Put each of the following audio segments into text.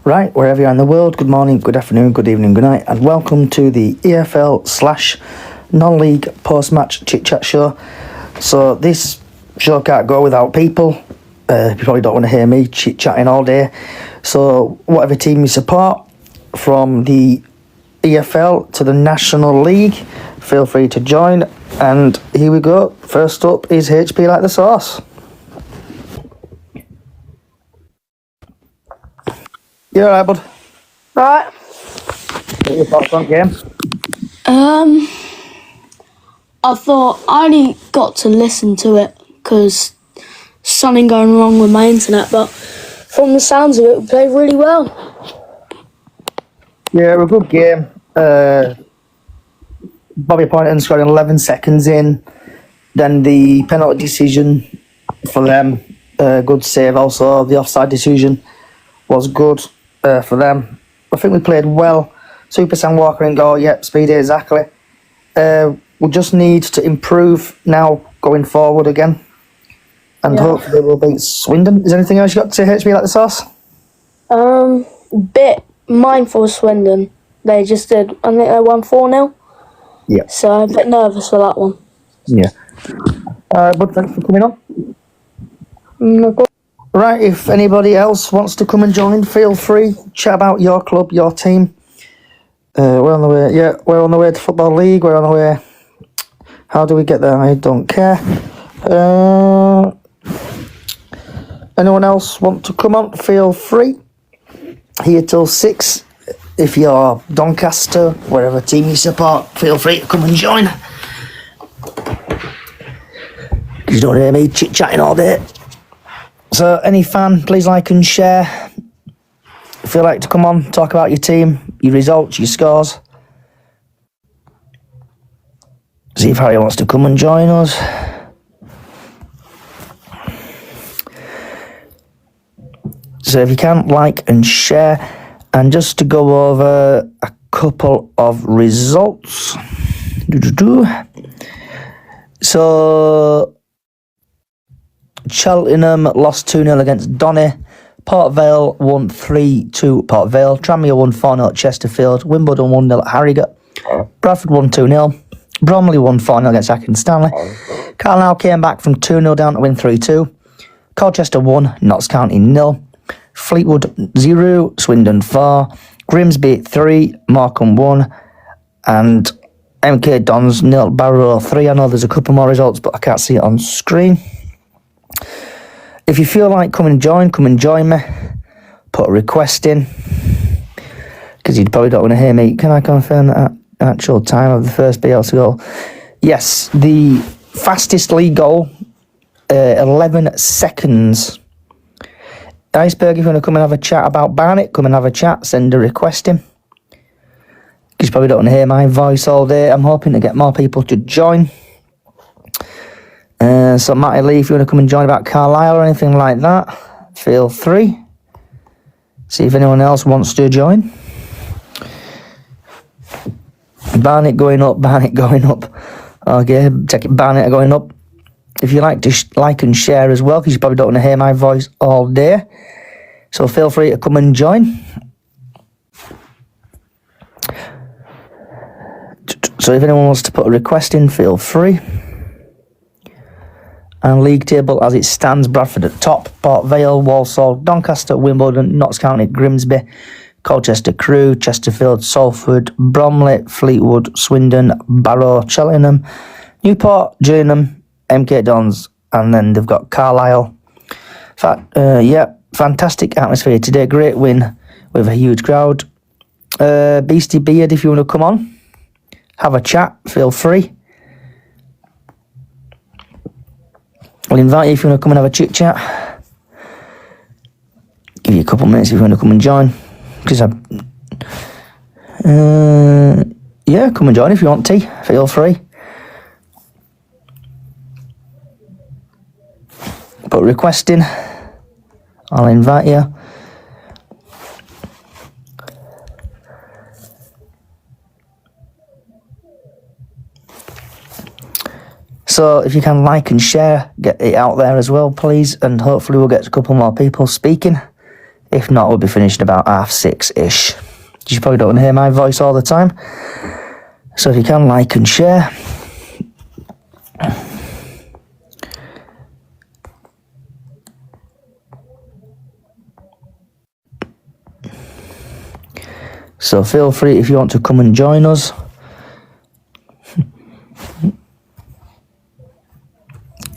Right, wherever you are in the world, good morning, good afternoon, good evening, good night, and welcome to the EFL / non-league post-match chit-chat show. So this show can't go without people. You probably don't want to hear me chit-chatting all day. So whatever team you support, from the EFL to the National League, feel free to join. And here we go. First up is HP Like the Sauce. You alright, bud? Right. What your thoughts on game? I thought I only got to listen to it because something going wrong with my internet, but from the sounds of it, we played really well. Yeah, a good game. Bobby Poynton scored 11 seconds in. Then the penalty decision for them, good save. Also, the offside decision was good for them. I think we played well. Super Sam Walker in goal, yep, speedy, exactly. We just need to improve now going forward again. And hopefully we'll beat Swindon. Is there anything else you got to say, HP Like the Sauce? Bit mindful of Swindon. They just did, I think they won 4-0. Yeah. So I'm a bit nervous for that one. Yeah. But thanks for coming on. No problem. Right, if anybody else wants to come and join, feel free. Chat about your club, your team. We're on the way. Yeah, we're on the way to Football League. We're on the way. How do we get there? I don't care. Anyone else want to come on? Feel free. Here till 6. If you're Doncaster, wherever team you support, feel free to come and join. You don't hear me chit-chatting all day. So, any fan, please like and share. If you like to come on, talk about your team, your results, your scores. See if Harry wants to come and join us. So if you can, like and share. And just to go over a couple of results. So Cheltenham lost 2-0 against Donny. Port Vale won 3-2 Port Vale. Tranmere won 4-0 at Chesterfield. Wimbledon 1-0 at Harrogate. Bradford won 2-0. Bromley won 4-0 against Accrington Stanley. Carlisle came back from 2-0 down to win 3-2. Colchester 1, Notts County 0. Fleetwood 0, Swindon 4. Grimsby 3, Morecambe 1. And MK Dons 0, Barrow 3. I know there's a couple more results, but I can't see it on screen. If you feel like come and join me. Put a request in. Because you probably don't want to hear me. Can I confirm the actual time of the first BLC goal? Yes, the fastest league goal, 11 seconds. Iceberg, if you want to come and have a chat about Barnet, come and have a chat, send a request in. Because you probably don't want to hear my voice all day. I'm hoping to get more people to join. So Matty Lee, if you want to come and join about Carlisle or anything like that, feel free. See if anyone else wants to join. Barnet going up. Okay, check it, Barnet going up. If you like to like and share as well, because you probably don't want to hear my voice all day. So feel free to come and join. So if anyone wants to put a request in, feel free. And league table as it stands, Bradford at top, Port Vale, Walsall, Doncaster, Wimbledon, Notts County, Grimsby, Colchester, Crewe, Chesterfield, Salford, Bromley, Fleetwood, Swindon, Barrow, Cheltenham, Newport, Gillingham, MK Dons, and then they've got Carlisle. Fantastic atmosphere today. Great win with a huge crowd. Beastie Beard, if you want to come on, have a chat, feel free. I'll invite you if you want to come and have a chit chat. Give you a couple of minutes if you want to come and join. Because come and join if you want to. Feel free. Put a request in. I'll invite you. So if you can like and share, get it out there as well, please. And hopefully we'll get a couple more people speaking. If not, we'll be finished about 6:30-ish. You probably don't want to hear my voice all the time. So if you can, like and share. So feel free if you want to come and join us.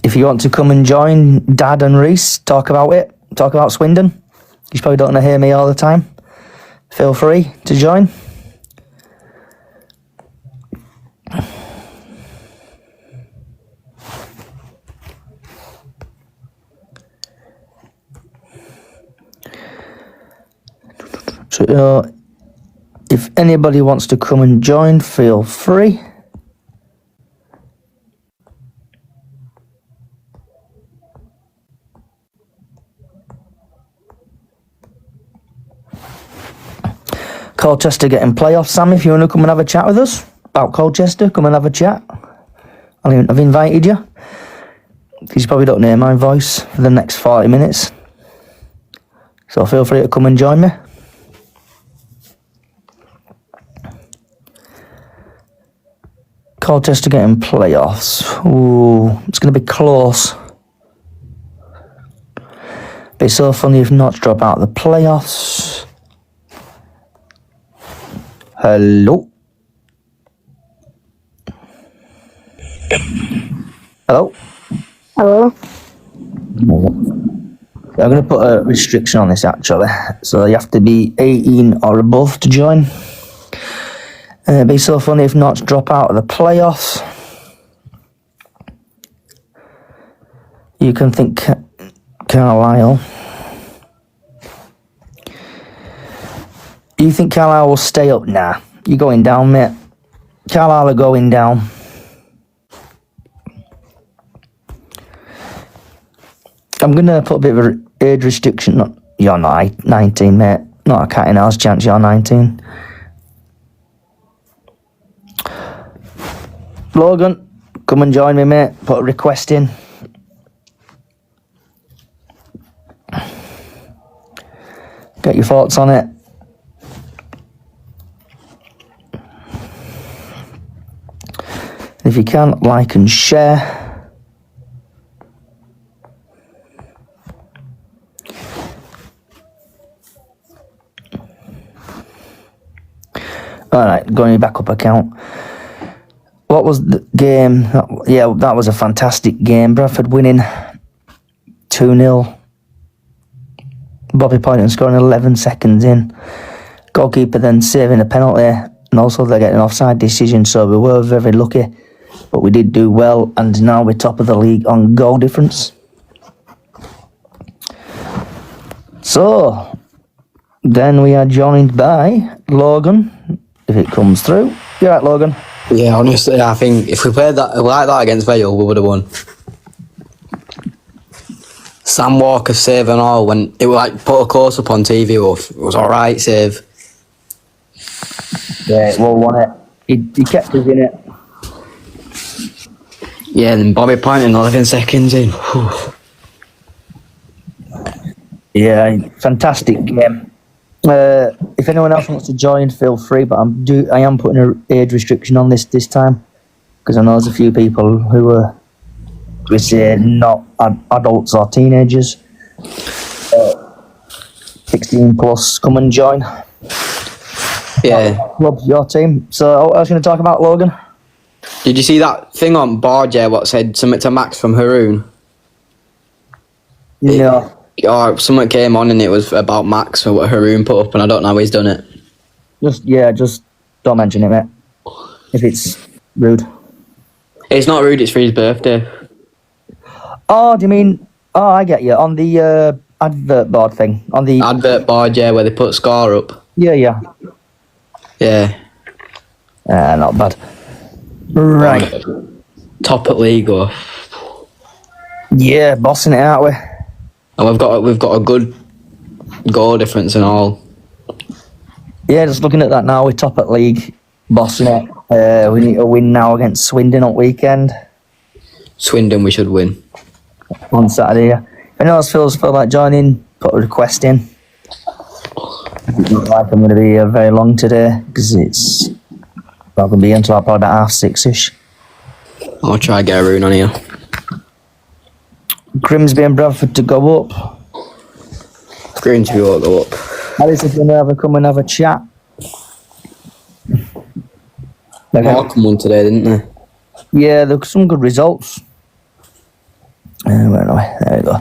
If you want to come and join Dad and Reese, talk about Swindon. You probably don't want to hear me all the time. Feel free to join. So, if anybody wants to come and join, feel free. Colchester getting playoffs. Sam, if you want to come and have a chat with us about Colchester, come and have a chat. I've invited you. You probably don't hear my voice for the next 40 minutes. So feel free to come and join me. Colchester getting playoffs. Ooh, it's going to be close. Be so funny if not to drop out of the playoffs. Hello? Hello? Hello? I'm going to put a restriction on this actually. So you have to be 18 or above to join. It'd be so funny if not to drop out of the playoffs. You can think Carlisle. You think Carlisle will stay up? Nah, you're going down, mate. Carlisle are going down. I'm going to put a bit of an age restriction. You're not 19, mate. Not a cat in house chance you're 19. Logan, come and join me, mate. Put a request in. Get your thoughts on it. If you can, like and share. Alright, going to your backup account. What was the game? Yeah, that was a fantastic game. Bradford winning 2-0. Bobby Poynton scoring 11 seconds in. Goalkeeper then saving a penalty. And also they're getting an offside decision, so we were very lucky. But we did do well, and now we're top of the league on goal difference. So, then we are joined by Logan, if it comes through. You right, Logan? Yeah, honestly, I think if we played that like that against Vale, we would have won. Sam Walker save and all, when it was like put a close up on TV, it was alright save. Yeah, well, won it. He kept us in it. Yeah, then Bobby Poynton 11 seconds in. Whew. Yeah, fantastic game. If anyone else wants to join, feel free. But I am putting an age restriction on this time because I know there's a few people who are, we say, not adults or teenagers. 16 plus, come and join. Yeah. Love your team. So, what else are you going to talk about, Logan? Did you see that thing on board, yeah, what said something to Max from Haroon? No. Or something came on and it was about Max or what Haroon put up, and I don't know how he's done it. Just don't mention it, mate. If it's rude. It's not rude, it's for his birthday. Oh, do you mean... Oh, I get you. On the advert board thing. On the... Advert board, yeah, where they put score up. Yeah. Yeah. Not bad. Right. Top at league, or... Yeah, bossing it, aren't we? And we've got a good goal difference and all. Yeah, just looking at that now, we're top at league, bossing it. We need to win now against Swindon on weekend. Swindon, we should win. On Saturday. If anyone else feel like joining, put a request in. like I'm going to be here very long today because it's not going to be until probably about 6:30ish. I'll try to get a rune on here. Grimsby and Bradford to go up. Grimsby won't go up. Alice is going to come and have a chat. Morecambe won today, didn't they? Yeah, there were some good results. Where am I? There we go.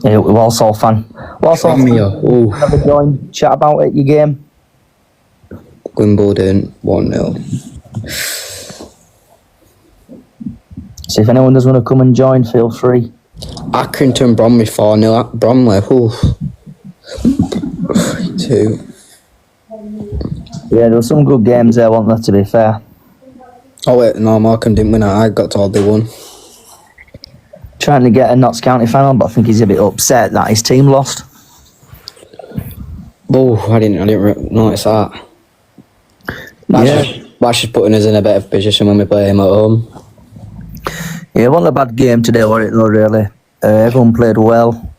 Yeah, Walsall fan. Walsall fan. Oh. Have a join, chat about it, your game. Wimbledon 1-0. So if anyone does want to come and join, feel free. Accrington Bromley 4-0 at Bromley. Ooh. 2. Yeah, there were some good games there, weren't there, to be fair. Oh wait, no, Morecambe didn't win. I got told they won. Trying to get a Notts County final, but I think he's a bit upset that his team lost. Oh, I didn't notice that. That's just putting us in a better position when we play him at home. Yeah, it wasn't a bad game today, was it, though, really? Everyone played well.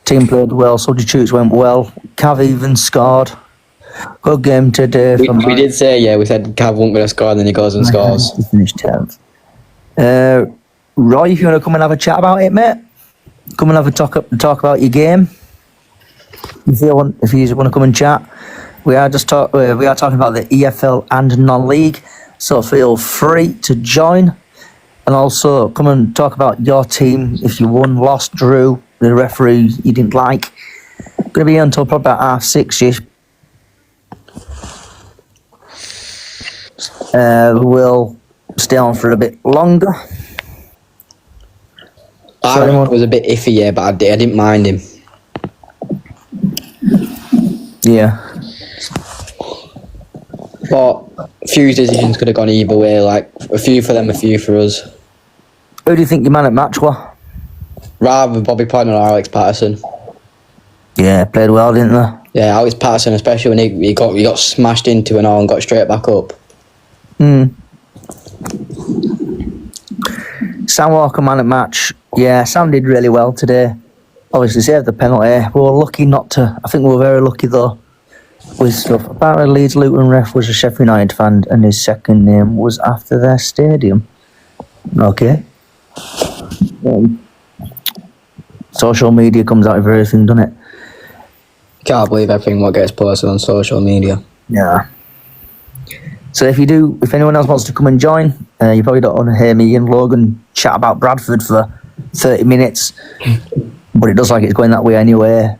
Team played well, substitutes went well. Cav even scored. Good game today. We did say, we said Cav wasn't going to score, and then he goes and scores. He finished 10th. Roy, if you want to come and have a chat about it, mate, come and have a talk about your game. If you want to come and chat, we are talking about the EFL and non-league, so feel free to join, and also come and talk about your team if you won, lost, drew, the referee you didn't like. Going to be until probably about 6:30ish. We'll stay on for a bit longer. I was a bit iffy, but I didn't mind him. Yeah. But a few decisions could have gone either way, like a few for them, a few for us. Who do you think your man at match were? Rather Bobby Podden or Alex Patterson. Yeah, played well, didn't they? Yeah, Alex Patterson, especially when he got smashed into and all and got straight back up. Sam Walker, man at match. Yeah, Sam did really well today. Obviously saved the penalty. We were lucky not to. I think we were very lucky though with stuff. Apparently Leeds Luton ref was a Sheffield United fan and his second name was after their stadium. Okay. Social media comes out of everything, doesn't it? Can't believe everything what gets posted on social media. Yeah. So if anyone else wants to come and join, you probably don't want to hear me and Logan chat about Bradford for 30 minutes, but it does like it's going that way anyway.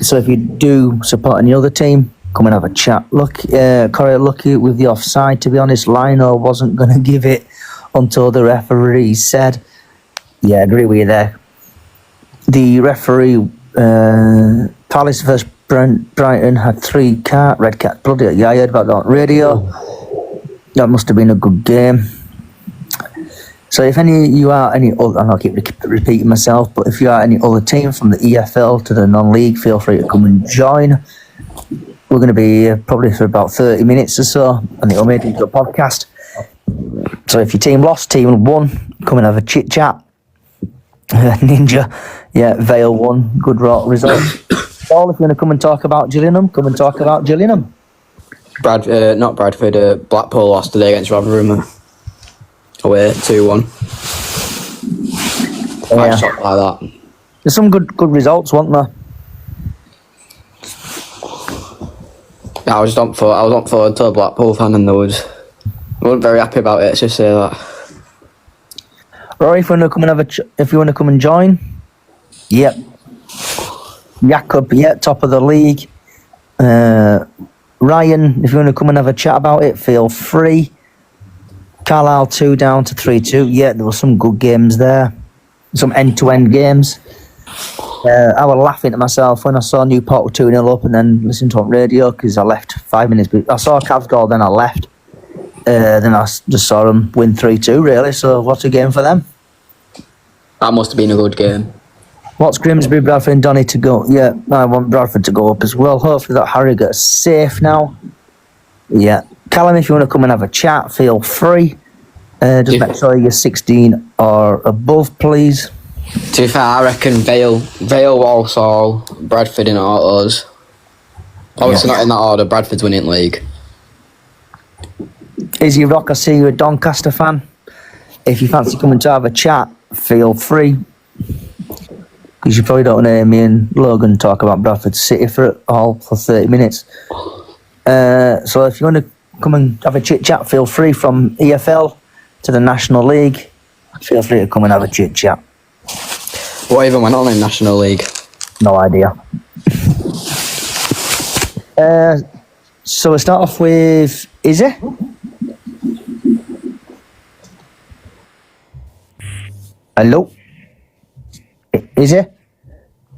So if you do support any other team, come and have a chat. Look, Corey, lucky with the offside, to be honest. Lionel wasn't going to give it until the referee said. Yeah, I agree with you there. The referee, Palace versus Brighton had 3 red cards. Bloody yeah, I heard about that on radio. That must have been a good game. So if any of you are any other, and I'll keep repeating myself, but if you are any other team from the EFL to the non-league, feel free to come and join. We're going to be here probably for about 30 minutes or so, and it'll make it into a podcast. So if your team lost, team won, come and have a chit-chat. Ninja, yeah, Vale won, good result. Paul, if you want to come and talk about Gillingham, come and talk about Gillingham. Not Bradford, Blackpool lost today against Rotherham. Away, 2-1. Yeah. Like that. There's some good results, weren't there? I was on for until a Blackpool fan and I wasn't very happy about it, let's just say that. Rory, if you want to come and if you want to come and join, yep. Jakob, yeah, top of the league. Ryan, if you want to come and have a chat about it, feel free. Carlisle 2 down to 3-2. Yeah, there were some good games there. Some end-to-end games. I was laughing to myself when I saw Newport were 2-0 up and then listened to it on radio because I left 5 minutes. I saw Cavs goal, then I left. Then I just saw them win 3-2, really. So what a game for them. That must have been a good game. What's Grimsby, Bradford and Donny to go? Yeah, I want Bradford to go up as well. Hopefully that Harrogate's safe now. Yeah. Callum, if you want to come and have a chat, feel free. Just make sure you're 16 or above, please. To be fair, I reckon Vale, Walsall, Bradford in autos. Obviously not in that order. Bradford's winning league. Izzy Rock, I see you're a Doncaster fan. If you fancy coming to have a chat, feel free. Because you probably don't want to hear me and Logan talk about Bradford City for 30 minutes. So if you want to come and have a chit-chat, feel free, from EFL to the National League. Feel free to come and have a chit-chat. What even went on in National League? No idea. So we start off with Izzy. Hello? Izzy?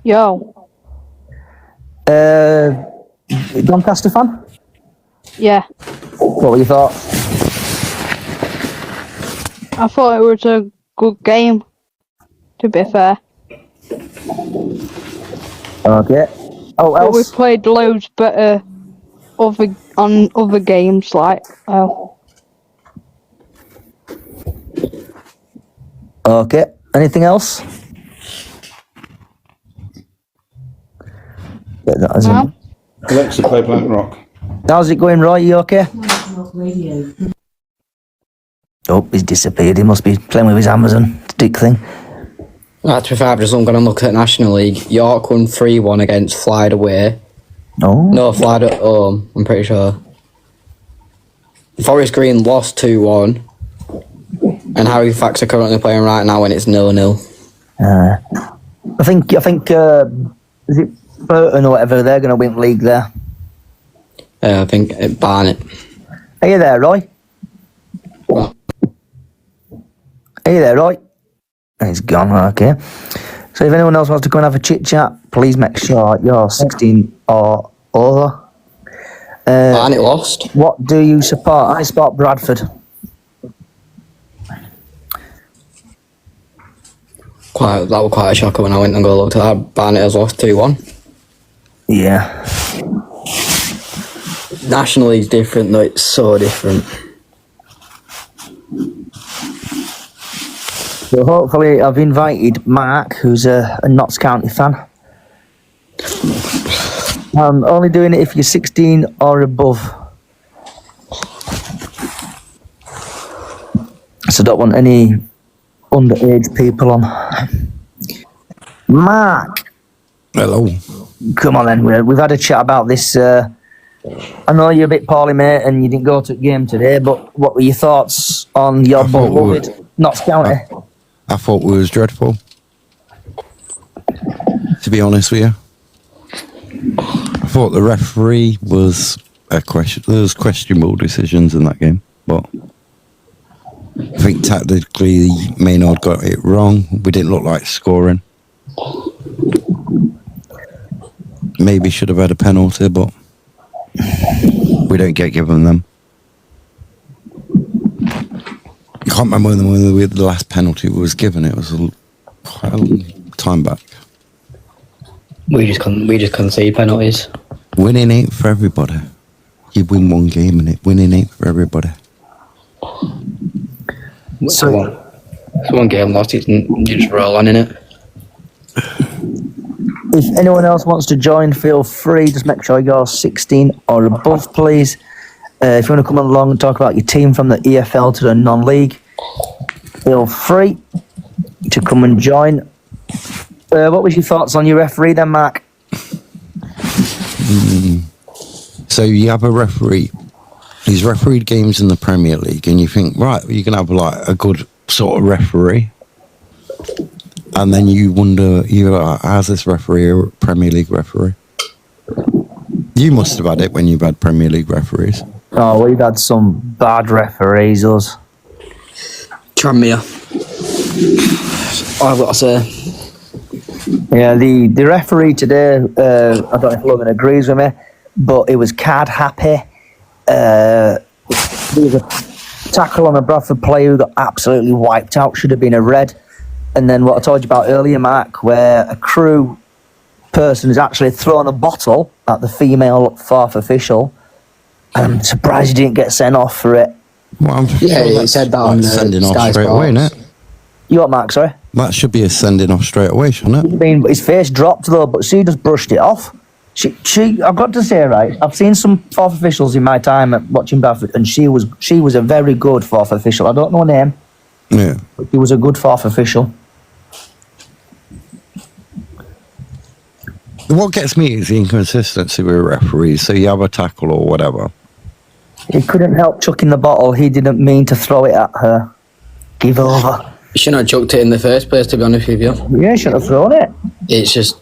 Yo. Doncaster fan? Yeah. What were your thoughts? I thought it was a good game, to be fair. Okay. Oh, But we else? played loads better on other games, like, Okay. Anything else? Yeah, that isn't- no? Alexa, play Black Rock. How's it going, Roy? You okay? Oh, he's disappeared. He must be playing with his Amazon stick thing. To be fair, I've just going to look at National League. York won 3-1 against Flyed away. Oh. No, Flyed at home, I'm pretty sure. Forest Green lost 2-1. And Halifax are currently playing right now when it's 0-0. I think, is it Burton or whatever? They're going to win league there. I think at Barnet. Are you there, Roy? Are you there, Roy? He's gone, okay. So if anyone else wants to come and have a chit-chat, please make sure you're 16 or over. Barnet lost. What do you support? I support Bradford. That was quite a shocker when I went and looked at that. Barnet has lost 2-1. Yeah. National League's different though, it's so different. So hopefully I've invited Mark, who's a Notts County fan. I'm only doing it if you're 16 or above. So don't want any underage people on. Mark! Hello. Come on then, we've had a chat about this. I know you're a bit poorly, mate, and you didn't go to the game today, but what were your thoughts on your beloved Notts County? I thought it was dreadful, to be honest with you. I thought the referee was a question. There was questionable decisions in that game, but I think tactically Maynard got it wrong. We didn't look like scoring. Maybe should have had a penalty, but we don't get given them. I can't remember when the last penalty was given. It was quite a long time back. We just concede penalties. Winning ain't for everybody. You win one game and winning ain't for everybody. So, It's one game lost, you just roll on in it. if anyone else wants to join, feel free. Just make sure you're 16 or above, please. If you want to come along and talk about your team from the EFL to the non-league, feel free to come and join. What was your thoughts on your referee then, Mark? So you have a referee. He's refereed games in the Premier League, and you think, right, you're gonna have like a good sort of referee, and then you wonder, how's this referee a Premier League referee? You must have had it when you've had Premier League referees. Oh, we've had some bad referees, us. Tranmere. All I've got to say. Yeah, the referee today, I don't know if Logan agrees with me, but it was card happy. There was a tackle on a Bradford player who got absolutely wiped out, should have been a red. And then what I told you about earlier, Mark, where a crew person has actually thrown a bottle at the female fourth official. I'm surprised he didn't get sent off for it. Well, I'm Yeah, he said that on sending off Sky straight away, Sports. innit? You what, Mark? Sorry. That should be a sending off straight away, shouldn't it? I mean, his face dropped though, but she just brushed it off. She. I've got to say, right. I've seen some fourth officials in my time at watching Bradford, and she was a very good fourth official. I don't know her name, Yeah. but she was a good fourth official. What gets me is the inconsistency with referees. So you have a tackle or whatever. He couldn't help chucking the bottle. He didn't mean to throw it at her. Give over. You shouldn't have chucked it in the first place, to be honest with you. Yeah, he shouldn't have thrown it. It's just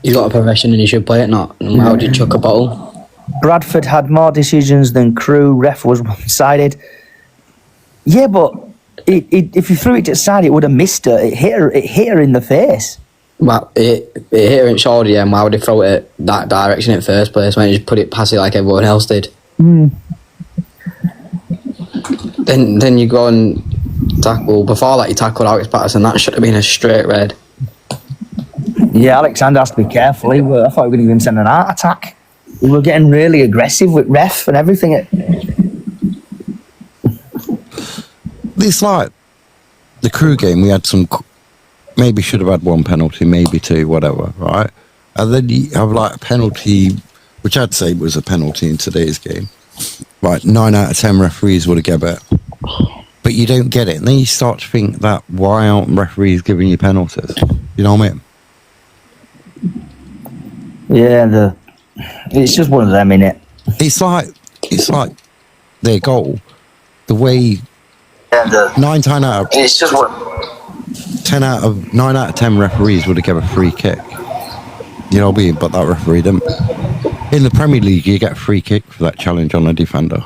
you got a profession and you should play it. Not how would you chuck a bottle? Bradford had more decisions than Crewe. Ref was one-sided. Yeah, but if you threw it to the side, it would have missed her. It hit her in the face. Well, it hit her in the shoulder, yeah, and why would he throw it that direction in the first place when he just put it past it like everyone else did? Then you go and tackle. Before that, you tackled Alex Patterson. That should have been a straight red. Yeah, Alexander has to be careful. I thought we were going to give him send an heart attack. We were getting really aggressive with ref and everything. It's like the Crewe game. We had some, maybe should have had one penalty, maybe two, whatever, right? And then you have like a penalty, which I'd say was a penalty in today's game. Right, 9 out of 10 referees would have given it. But you don't get it. And then you start to think that why aren't referees giving you penalties? You know what I mean? Yeah, it's just one of them, innit? It's like their goal. The way 9 out of It's just one. 9 out of 10 referees would have given a free kick. You know what I mean? But that referee didn't. In the Premier League, you get a free kick for that challenge on a defender.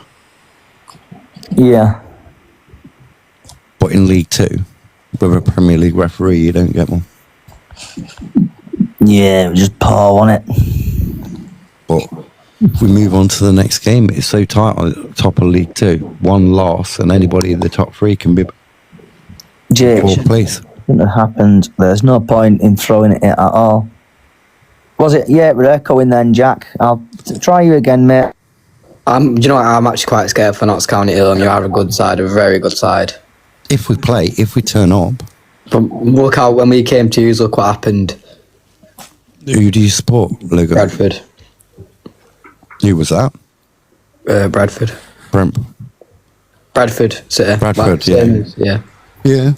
Yeah. But in League 2, with a Premier League referee, you don't get one. Yeah, it was just poor, wasn't it? But if we move on to the next game, it's so tight on the top of League 2. One loss, and anybody in the top 3 can be Jake, fourth place. shouldn't have happened. There's no point in throwing it at all. Was it? Yeah, we're echoing then, Jack. I'll try you again, mate. Do you know what? I'm actually quite scared for Notts County Hill, and you are a good side, a very good side. If we turn up, But look how when we came to you, look what happened. who do you support, Lugo? Bradford. Who was that? Bradford. Bradford City. Bradford, Yeah. Yeah.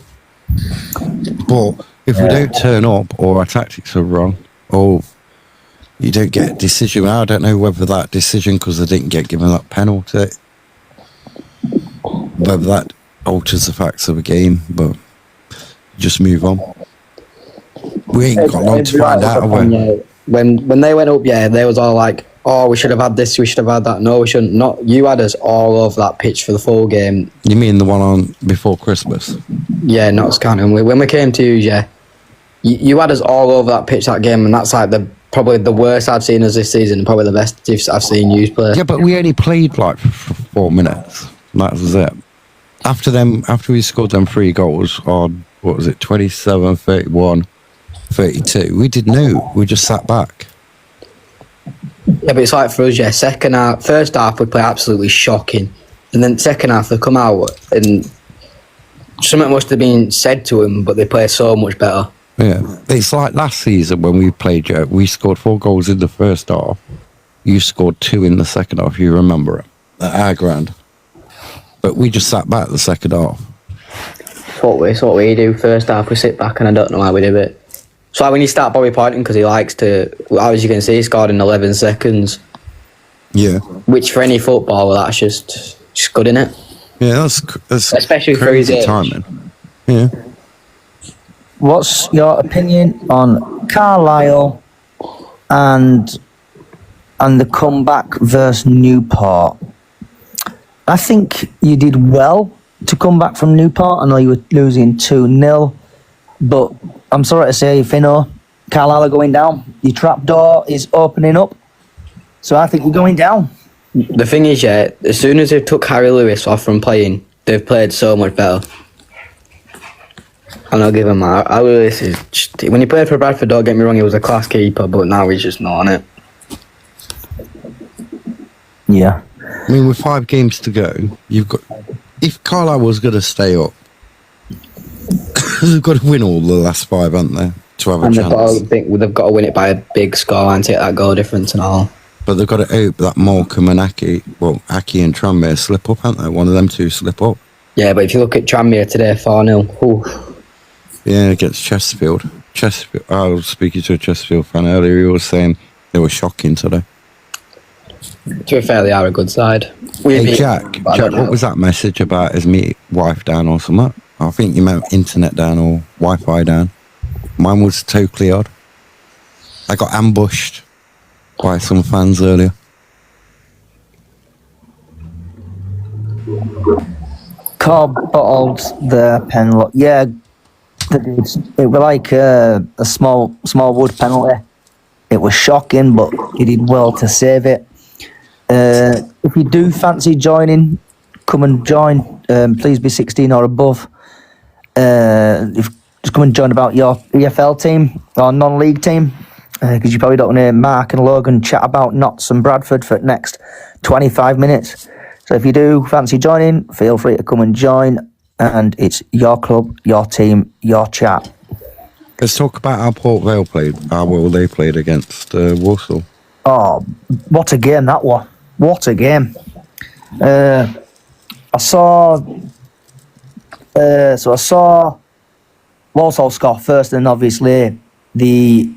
But if we don't turn up, or our tactics are wrong, or you don't get a decision, I don't know whether that decision, because they didn't get given that penalty, whether that alters the facts of the game, but just move on. We ain't got long to find out, have we? When they went up, yeah, they was all like, oh, we should have had this, we should have had that. No, we shouldn't. Not you had us all over that pitch for the full game. You mean the one on before Christmas? Yeah, Notts County. When we came to you, yeah, you had us all over that pitch that game, and that's like probably the worst I've seen us this season, and probably the best I've seen you play. Yeah, but we only played like for 4 minutes. That was it. After we scored them 3 goals on, what was it, 27, 31, 32, we didn't know. We just sat back. Yeah, but it's like for us, yeah, first half we play absolutely shocking, and then second half they come out and something must have been said to them, but they play so much better. Yeah, it's like last season when we played you. We scored 4 goals in the first half. You scored 2 in the second half. You remember it at our ground, but we just sat back the second half. It's what we do. First half we sit back, and I don't know how we do it. So when you start Bobby pointing, because he likes to, as you can see, he scored in 11 seconds. Yeah, Which for any footballer, that's just good, innit? yeah, that's Especially for his crazy age. timing. Yeah. What's your opinion on Carlisle and the comeback versus Newport? I think you did well to come back from Newport. I know you were losing 2-0, but I'm sorry to say, Finno, Carlisle are going down. Your trapdoor is opening up, so I think you're going down. The thing is, yeah, as soon as they took Harry Lewis off from playing, they've played so much better. And I'll give him that. Harry Lewis is just, when he played for Bradford, don't get me wrong, he was a class keeper, but now he's just not on it. Yeah. I mean, with 5 games to go, you've got. If Carlisle was going to stay up, because they've got to win all the last 5, haven't they, to have a And chance. they've got to win it by a big score and take that goal difference and all. But they've got to hope that Morecambe and Aki and Tranmere slip up, haven't they? One of them two slip up. Yeah, but if you look at Tranmere today, 4-0. Yeah, against Chesterfield. I was speaking to a Chesterfield fan earlier. He was saying they were shocking today. To be fair, they are a good side. Hey, Jack, what was that message about? Is me wife down or something? I think you meant internet down or Wi-Fi down. Mine was totally odd. I got ambushed by some fans earlier. Cobb bottled the penalty. Yeah, it was like a small wood penalty. It was shocking, but he did well to save it. If you do fancy joining, come and join. Please be 16 or above. Just come and join about your EFL team or non-league team, because you probably don't want to hear Mark and Logan chat about Notts and Bradford for the next 25 minutes. So if you do fancy joining, feel free to come and join, and it's your club, your team, your chat. Let's talk about how Port Vale played, how well they played against Walsall. Oh, what a game that was. What a game. I saw Walsall score first, and obviously the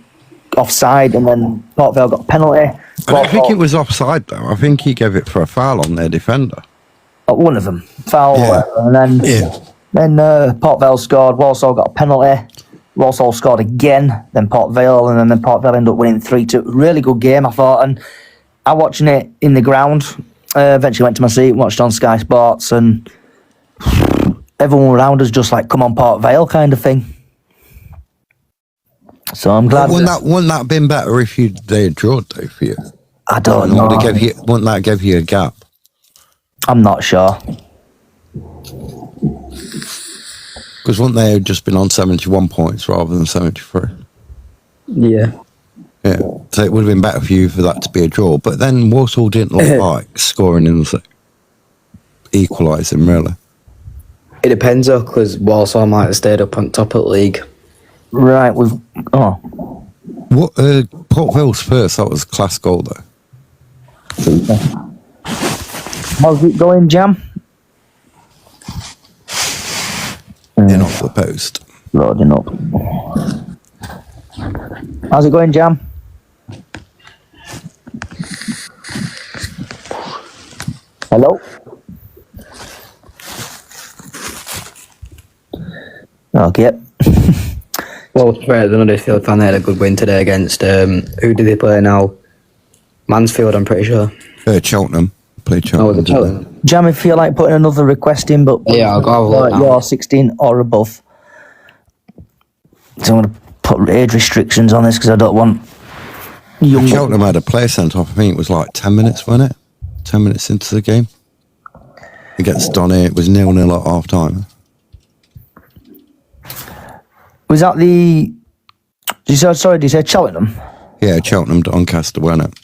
offside, and then Port Vale got a penalty. I don't think it was offside though. I think he gave it for a foul on their defender. One of them. Foul. Yeah. And then Port Vale scored. Walsall got a penalty. Walsall scored again. Then Port Vale, and then Port Vale ended up winning 3-2. Really good game, I thought. And I watching it in the ground. Eventually went to my seat, watched on Sky Sports, and everyone around us just like, come on, Port Vale kind of thing. So I'm glad. Wouldn't that have been better if they had drawn though for you? I don't know. Wouldn't that give you a gap? I'm not sure. Because wouldn't they have just been on 71 points rather than 73? Yeah. Yeah. So it would have been better for you for that to be a draw. But then Walsall didn't look like scoring in the equalising, really. It depends though, because Walsall might have stayed up on top of the league. Right, What Port Vale's first, that was a class goal though. How's it going, Jam? In off the post. Loading up. How's it going, Jam? Hello? Okay. Well, to be fair, the Huddersfield fan, they had a good win today against, who do they play now? Mansfield, I'm pretty sure. Cheltenham. Played Cheltenham. Oh, the Cheltenham. Jam, if you feel like putting another request in, but Yeah, I'll go have a look now. you're 16 or above. So I'm going to put age restrictions on this because I don't want young. Cheltenham had a player sent off, I think it was like 10 minutes, wasn't it? 10 minutes into the game. Against Donny, it was 0-0 at half time. Was that the? Did you say Cheltenham? Yeah, Cheltenham, Doncaster, wasn't it?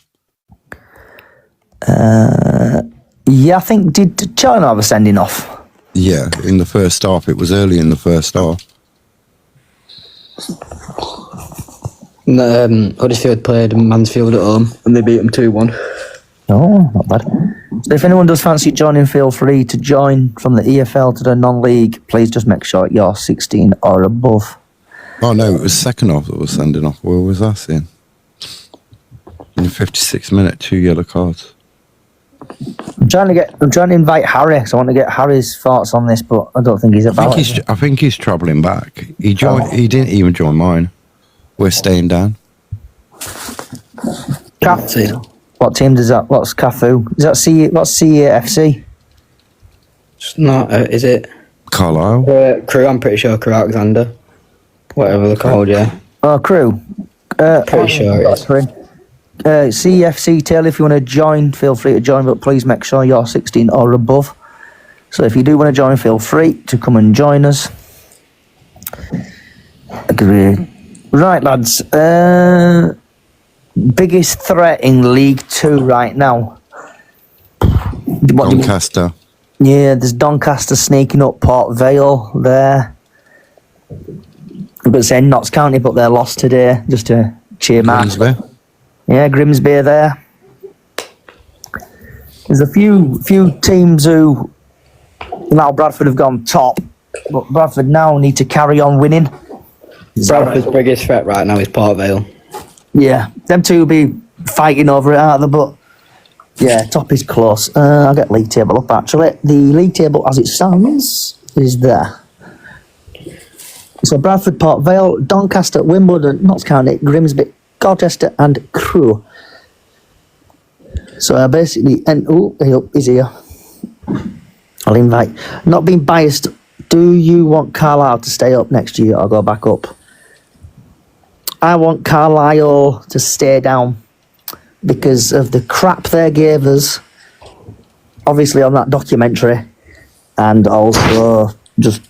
Yeah, I think did Cheltenham have a sending off? Yeah, in the first half. It was early in the first half. Huddersfield played Mansfield at home and they beat them 2-1. Oh, not bad. So if anyone does fancy joining, feel free to join from the EFL to the non-league. Please just make sure you're 16 or above. Oh no, it was second half that was sending off. Where was that in? In the 56th minute, 2 yellow cards. I'm trying to invite Harry, so I want to get Harry's thoughts on this, but I don't think he's about it. I think he's travelling back. He didn't even join mine. We're staying down. What team does that? What's Cafu? Is that what's CAFC? It's not, is it? Carlisle. Crew, I'm pretty sure Crew Alexander. Whatever they're called, yeah. Oh, Crew. Pretty sure it is. CFC Tail, if you want to join, feel free to join, but please make sure you're 16 or above. So if you do want to join, feel free to come and join us. Agree. Right, lads. Biggest threat in League 2 right now. Doncaster. Yeah, there's Doncaster sneaking up, Port Vale there. I'm going to say Notts County, but they lost today, just to cheer Mark. Grimsby. Yeah, Grimsby are there. There's a few teams who now Bradford have gone top, but Bradford now need to carry on winning. Bradford's biggest threat right now is Port Vale. Yeah, them two will be fighting over it, aren't they? But yeah, top is close. I'll get league table up actually. The league table as it stands is there. So Bradford, Port Vale, Doncaster, Wimbledon, Notts County, Grimsby, Colchester and Crewe. So basically, and he's here. I'll invite. Not being biased, do you want Carlisle to stay up next year or go back up? I want Carlisle to stay down because of the crap they gave us, obviously on that documentary, and also just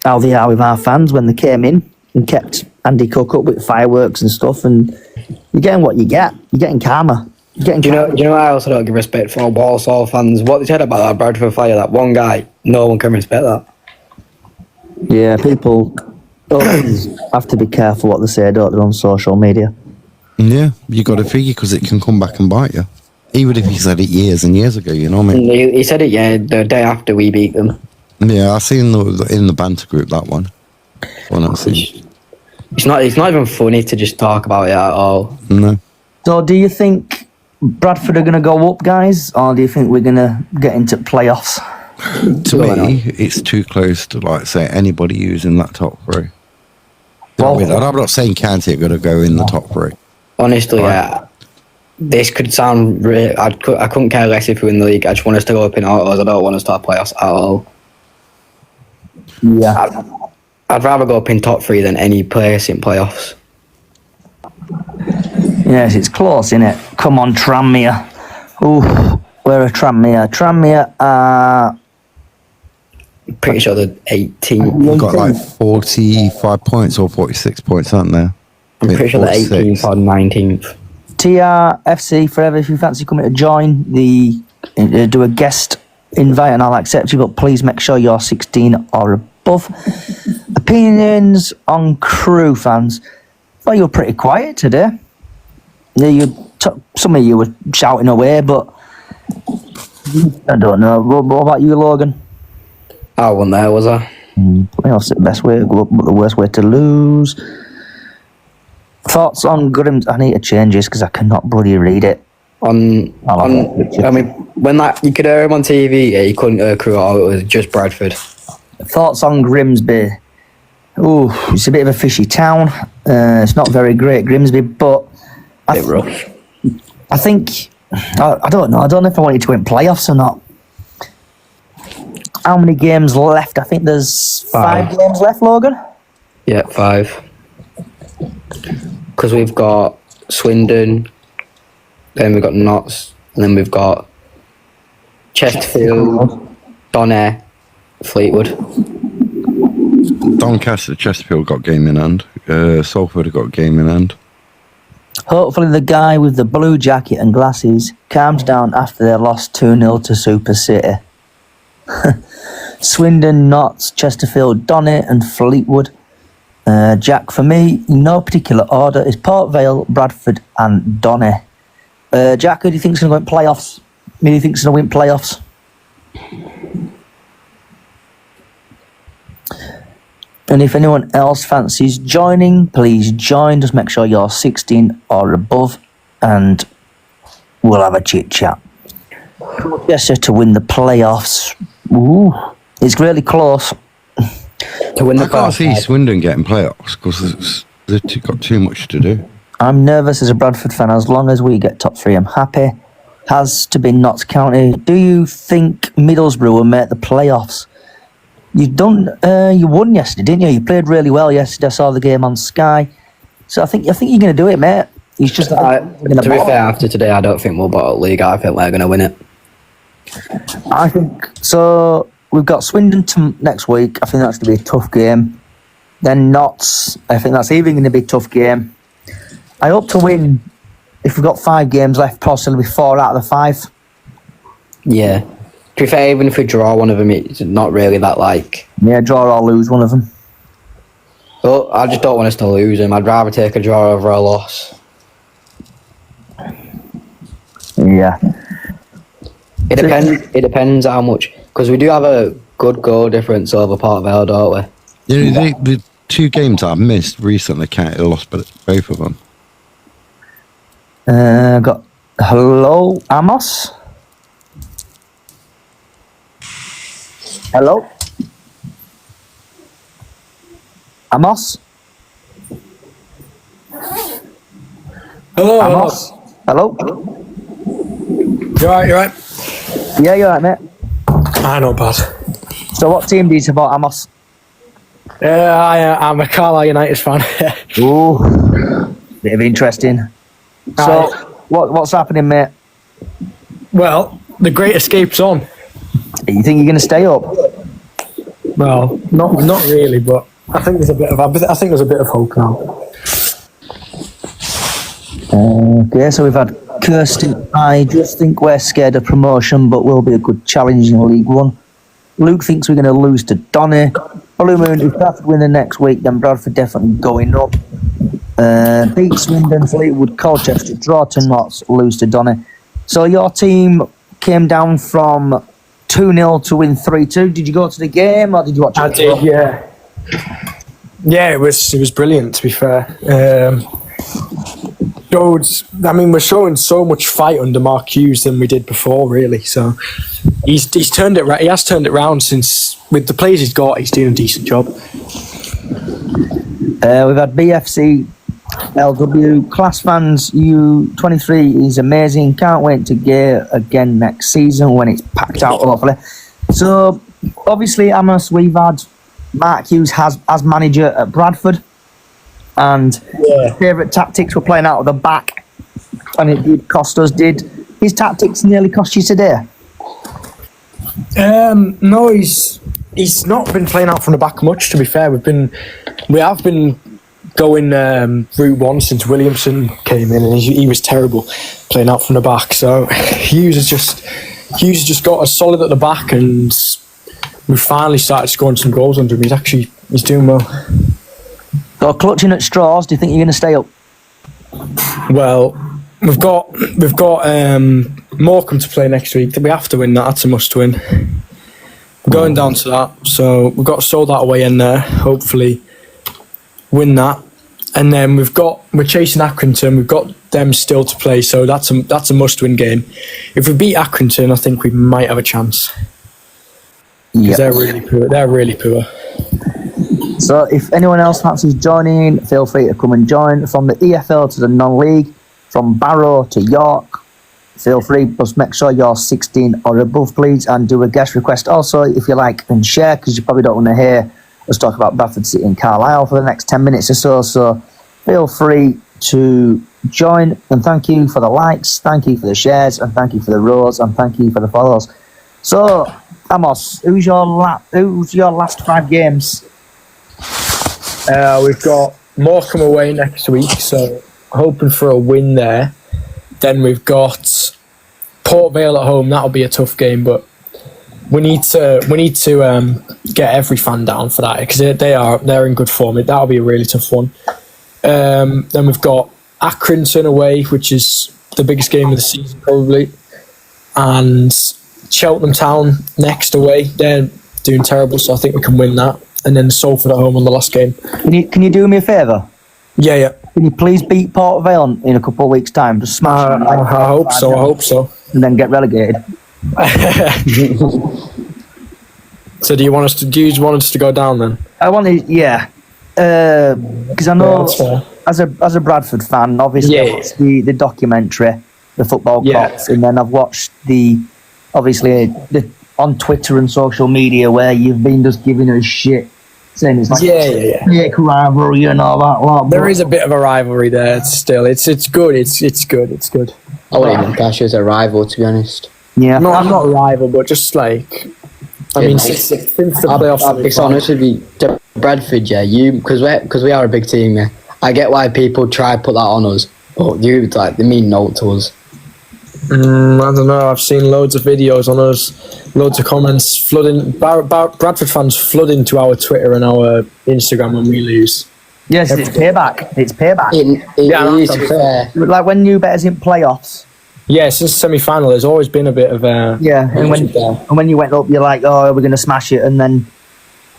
how they are with our fans when they came in and kept Andy Cook up with fireworks and stuff, and you're getting what you get. You're getting karma. Do you know I also don't give respect for Walsall fans? What they said about that Bradford player, that one guy, no one can respect that. Yeah, people always have to be careful what they say, don't they, on social media. Yeah, you got to figure because it can come back and bite you. Even if he said it years and years ago, you know what I mean? He said it, yeah, the day after we beat them. Yeah, I seen in the banter group that one. It's not even funny to just talk about it at all. No. So do you think Bradford are going to go up, guys, or do you think we're going to get into playoffs? To me, it's too close to like say anybody who's in that top three. Well, I'm not saying County are going to go in the top three. Honestly, yeah. This could sound really... I couldn't care less if we win the league. I just want us to go up in autos. I don't want us to have playoffs at all. Yeah. I'd rather go up in top three than any place in playoffs. Yes, it's close, isn't it? Come on, Tranmere. Ooh, where are Tranmere? Tranmere are... Pretty sure they're 18. They've got like 45 points or 46 points, aren't there? I'm pretty sure they're 18th or 19th. TRFC forever. If you fancy coming to join, do a guest invite and I'll accept you, but please make sure you're 16 or above. Opinions on Crewe fans. Well, you were pretty quiet today. Yeah, some of you were shouting away, but I don't know. What about you, Logan? I wasn't there, was I? What's the best way to go up, but the worst way to lose? Thoughts on Grimsby? I need to change this because I cannot bloody read it. I mean, when you could hear him on TV, yeah, you couldn't hear Crewe, it was just Bradford. Thoughts on Grimsby? Ooh, it's a bit of a fishy town. It's not very great, Grimsby, but Bit rough. I think I don't know. I don't know if I wanted to win playoffs or not. How many games left? I think there's 5 games left, Logan. Yeah, 5. Because we've got Swindon, then we've got Notts, and then we've got Chesterfield, Donner, Fleetwood. Doncaster, Chesterfield got game in hand. Salford have got game in hand. Hopefully the guy with the blue jacket and glasses calms down after they lost 2-0 to Super City. Swindon, Notts, Chesterfield, Donny and Fleetwood. Jack, for me, in no particular order, is Port Vale, Bradford and Donny. Jack, who do you think's going to win playoffs? Who do you think's going to win playoffs? And if anyone else fancies joining, please join. Just make sure you're 16 or above and we'll have a chit-chat. Yes, to win the playoffs. Ooh, it's really close. To win the I can't see playoffs. Swindon getting playoffs because they've got too much to do. I'm nervous as a Bradford fan. As long as we get top 3, I'm happy. Has to be Notts County. Do you think Middlesbrough will make the playoffs? You won yesterday, didn't you? You played really well yesterday. I saw the game on Sky. So I think you're going to do it, mate. It's just To be fair, after today, I don't think we'll bottle league. I think we're going to win it. I think so. We've got Swindon next week. I think that's going to be a tough game. Then Notts. I think that's even going to be a tough game. I hope to win. If we've got 5 games left, possibly 4 out of the 5. Yeah. To be fair, even if we draw one of them, it's not really that like... Yeah, draw or lose one of them. But I just don't want us to lose him. I'd rather take a draw over a loss. Yeah. It depends. It depends how much, because we do have a good goal difference over Port Vale, don't we? You know, the 2 games I've missed recently, County lost, but both of them. Got hello, Amos. Hello, Amos. Hello, Amos. Hello. You alright? Yeah, you're right, mate. I know, bad. So, what team do you support, Amos? I'm a Carlisle United fan. Ooh, bit of interesting. So, what's happening, mate? Well, the Great Escape's on. You think you're going to stay up? Well, not really, but I think there's a bit of hope now. Okay, so we've had Kirsten. I just think we're scared of promotion, but will be a good challenge in League One. Luke thinks we're going to lose to Donny. Blue Moon, if Bradford win the next week, then Bradford definitely going up. Beat Swindon, Fleetwood, Colchester, draw to Notts, lose to Donny. So your team came down from 2-0 to win 3-2. Did you go to the game or did you watch it? I did, yeah. Yeah, it was brilliant, to be fair. We're showing so much fight under Mark Hughes than we did before, really. So he's turned it right. He has turned it round since, with the players he's got, he's doing a decent job. We've had BFC, LW, Class Fans, U23 is amazing. Can't wait to get again next season when it's packed out, hopefully. So, obviously, Amos, we've had Mark Hughes as manager at Bradford. And his favourite tactics were playing out of the back. And it did cost us, did his tactics nearly cost you today? No, he's not been playing out from the back much, to be fair. We have been going route one since Williamson came in, and he was terrible playing out from the back. So Hughes has just got us solid at the back, and we finally started scoring some goals under him. He's doing well. So clutching at straws, do you think you're going to stay up? Well, we've got Morecambe to play next week. We have to win that. That's a must win. We're going down to that, so we've got to sow that away in there. Hopefully, win that, and then we're chasing Accrington. We've got them still to play, so that's a must win game. If we beat Accrington, I think we might have a chance. Because they're really poor. They're really poor. So if anyone else fancies joining, feel free to come and join. From the EFL to the non-league, from Barrow to York, feel free. Just make sure you're 16 or above, please, and do a guest request. Also, if you like and share, because you probably don't want to hear us talk about Bradford City and Carlisle for the next 10 minutes or so. So feel free to join, and thank you for the likes, thank you for the shares, and thank you for the rows, and thank you for the follows. So, Amos, who's your last 5 games? We've got Morecambe away next week, so hoping for a win there. Then we've got Port Vale at home. That'll be a tough game, but we need to get every fan down for that, because they're in good form. That'll be a really tough one. Then we've got Accrington away, which is the biggest game of the season probably, and Cheltenham Town next away. They're doing terrible, so I think we can win that. And then Salford at home on the last game. Can you do me a favour? Yeah. Can you please beat Port Vale in a couple of weeks' time? Just smash them. I hope so. And then get relegated. So do you want us to go down then? I want to, yeah. Because I know, as a Bradford fan, obviously I watched the documentary, the football cops, and then I've watched obviously on Twitter and social media where you've been just giving us shit, saying it's like fake rivalry and all that lot. There is a bit of a rivalry there. It's good. It's good. I wouldn't even class you as a rival, to be honest. Yeah, no, I'm not a rival, but just like, I mean, since the playoffs. I'll be honest with you, to Bradford, because we are a big team. Yeah, I get why people try to put that on us, but they mean no to us. I don't know. I've seen loads of videos on us, loads of comments flooding. Bradford fans flood into our Twitter and our Instagram when we lose. Yes, it's payback. It's payback. It is fair. Like when new betters in playoffs. Yeah, since semi-final, there's always been a bit of a and when you went up, you're like, oh, we're going to smash it, and then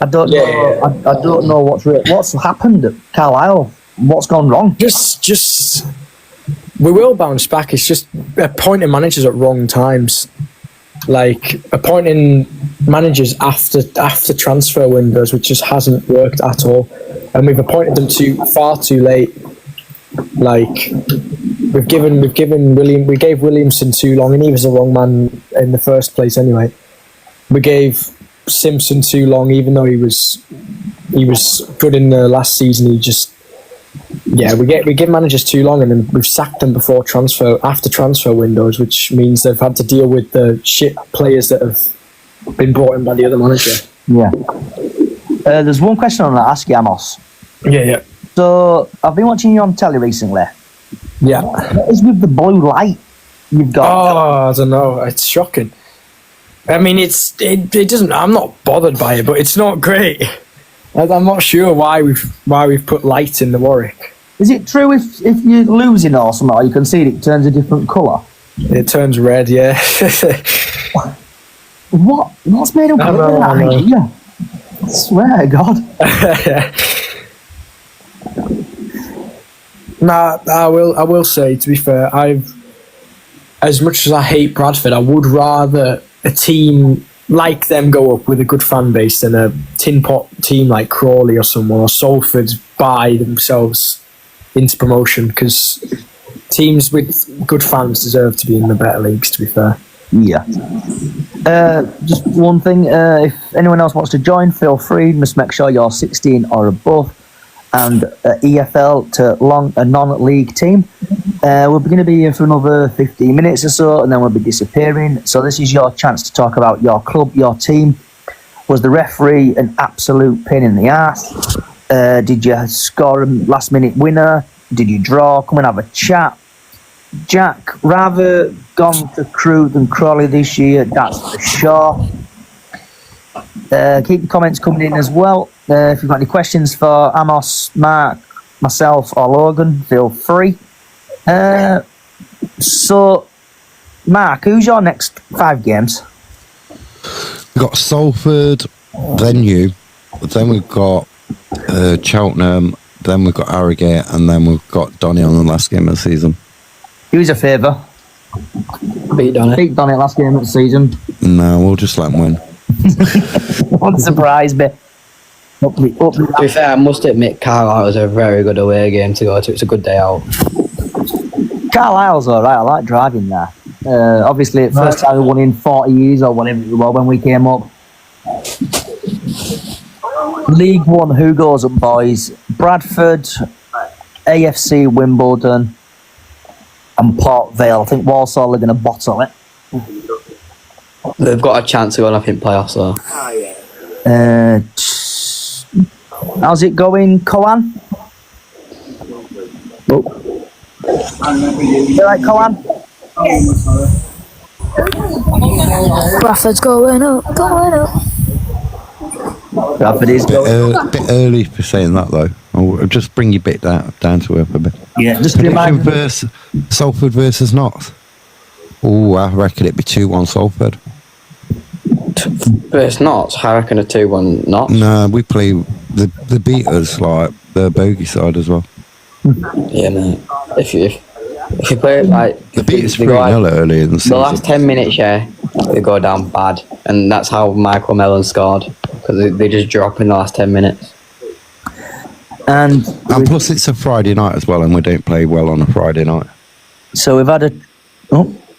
I don't know. I don't know what's happened at Carlisle. What's gone wrong? Just we will bounce back. It's just appointing managers at wrong times, like appointing managers after transfer windows, which just hasn't worked at all, and we've appointed them far too late. Like we gave Williamson too long, and he was the wrong man in the first place anyway. We gave Simpson too long, even though he was good in the last season. We give managers too long, and then we've sacked them after transfer windows, which means they've had to deal with the shit players that have been brought in by the other manager. Yeah. There's one question I want to ask you, Amos. Yeah. So I've been watching you on telly recently. Yeah. What is with the blue light you've got? Oh, I don't know. It's shocking. I mean, it doesn't. I'm not bothered by it, but it's not great. I'm not sure why we've put light in the Warwick. Is it true if you're losing or something, or you can see it turns a different colour? It turns red, yeah. What's made up of that? Yeah. I swear to God. Nah, I will say, to be fair, as much as I hate Bradford, I would rather a team like them go up with a good fan base than a tin pot team like Crawley or someone, or Salford buy themselves into promotion, because teams with good fans deserve to be in the better leagues, to be fair. Yeah. Just one thing, if anyone else wants to join, feel free. Must make sure you're 16 or above, and EFL to a non-league team. We're going to be here for another 15 minutes or so, and then we'll be disappearing. So this is your chance to talk about your club, your team. Was the referee an absolute pain in the ass? Did you score a last-minute winner? Did you draw? Come and have a chat. Jack, rather gone to Crewe than Crawley this year, that's for sure. Keep the comments coming in as well. If you've got any questions for Amos, Mark, myself or Logan, feel free. So, Mark, who's your next 5 games? We've got Salford, then you, then we've got Cheltenham, then we've got Harrogate, and then we've got Donny on the last game of the season. Who's a favour? Beat Donny. Beat Donny last game of the season. No, we'll just let him win. Won't surprise me. To be fair, I must admit, Carlisle was a very good away game to go to. It's a good day out. Carlisle's alright, I like driving there. Obviously, the first time we won in 40 years or whatever it was when we came up. League One, who goes up, boys? Bradford, AFC, Wimbledon, and Port Vale. I think Walsall are going to bottle it. They've got a chance to go up in playoffs, though. How's it going, Coan? You right, Coan? Bradford's going up. Bradford is going. Bit early for saying that though. I'll just bring your bit down to earth a bit. Yeah, just Prediction versus Salford versus Notts. Oh, I reckon it'd be 2-1 Salford. Versus Notts, I reckon a 2-1 Notts. No, we play the beaters, like the bogey side as well. Yeah, mate. If you play it like The beaters 3-0 early in the season. the last 10 minutes, they go down bad, and that's how Michael Mellon scored, because they just drop in the last 10 minutes. And plus it's a Friday night as well, and we don't play well on a Friday night. so we've had a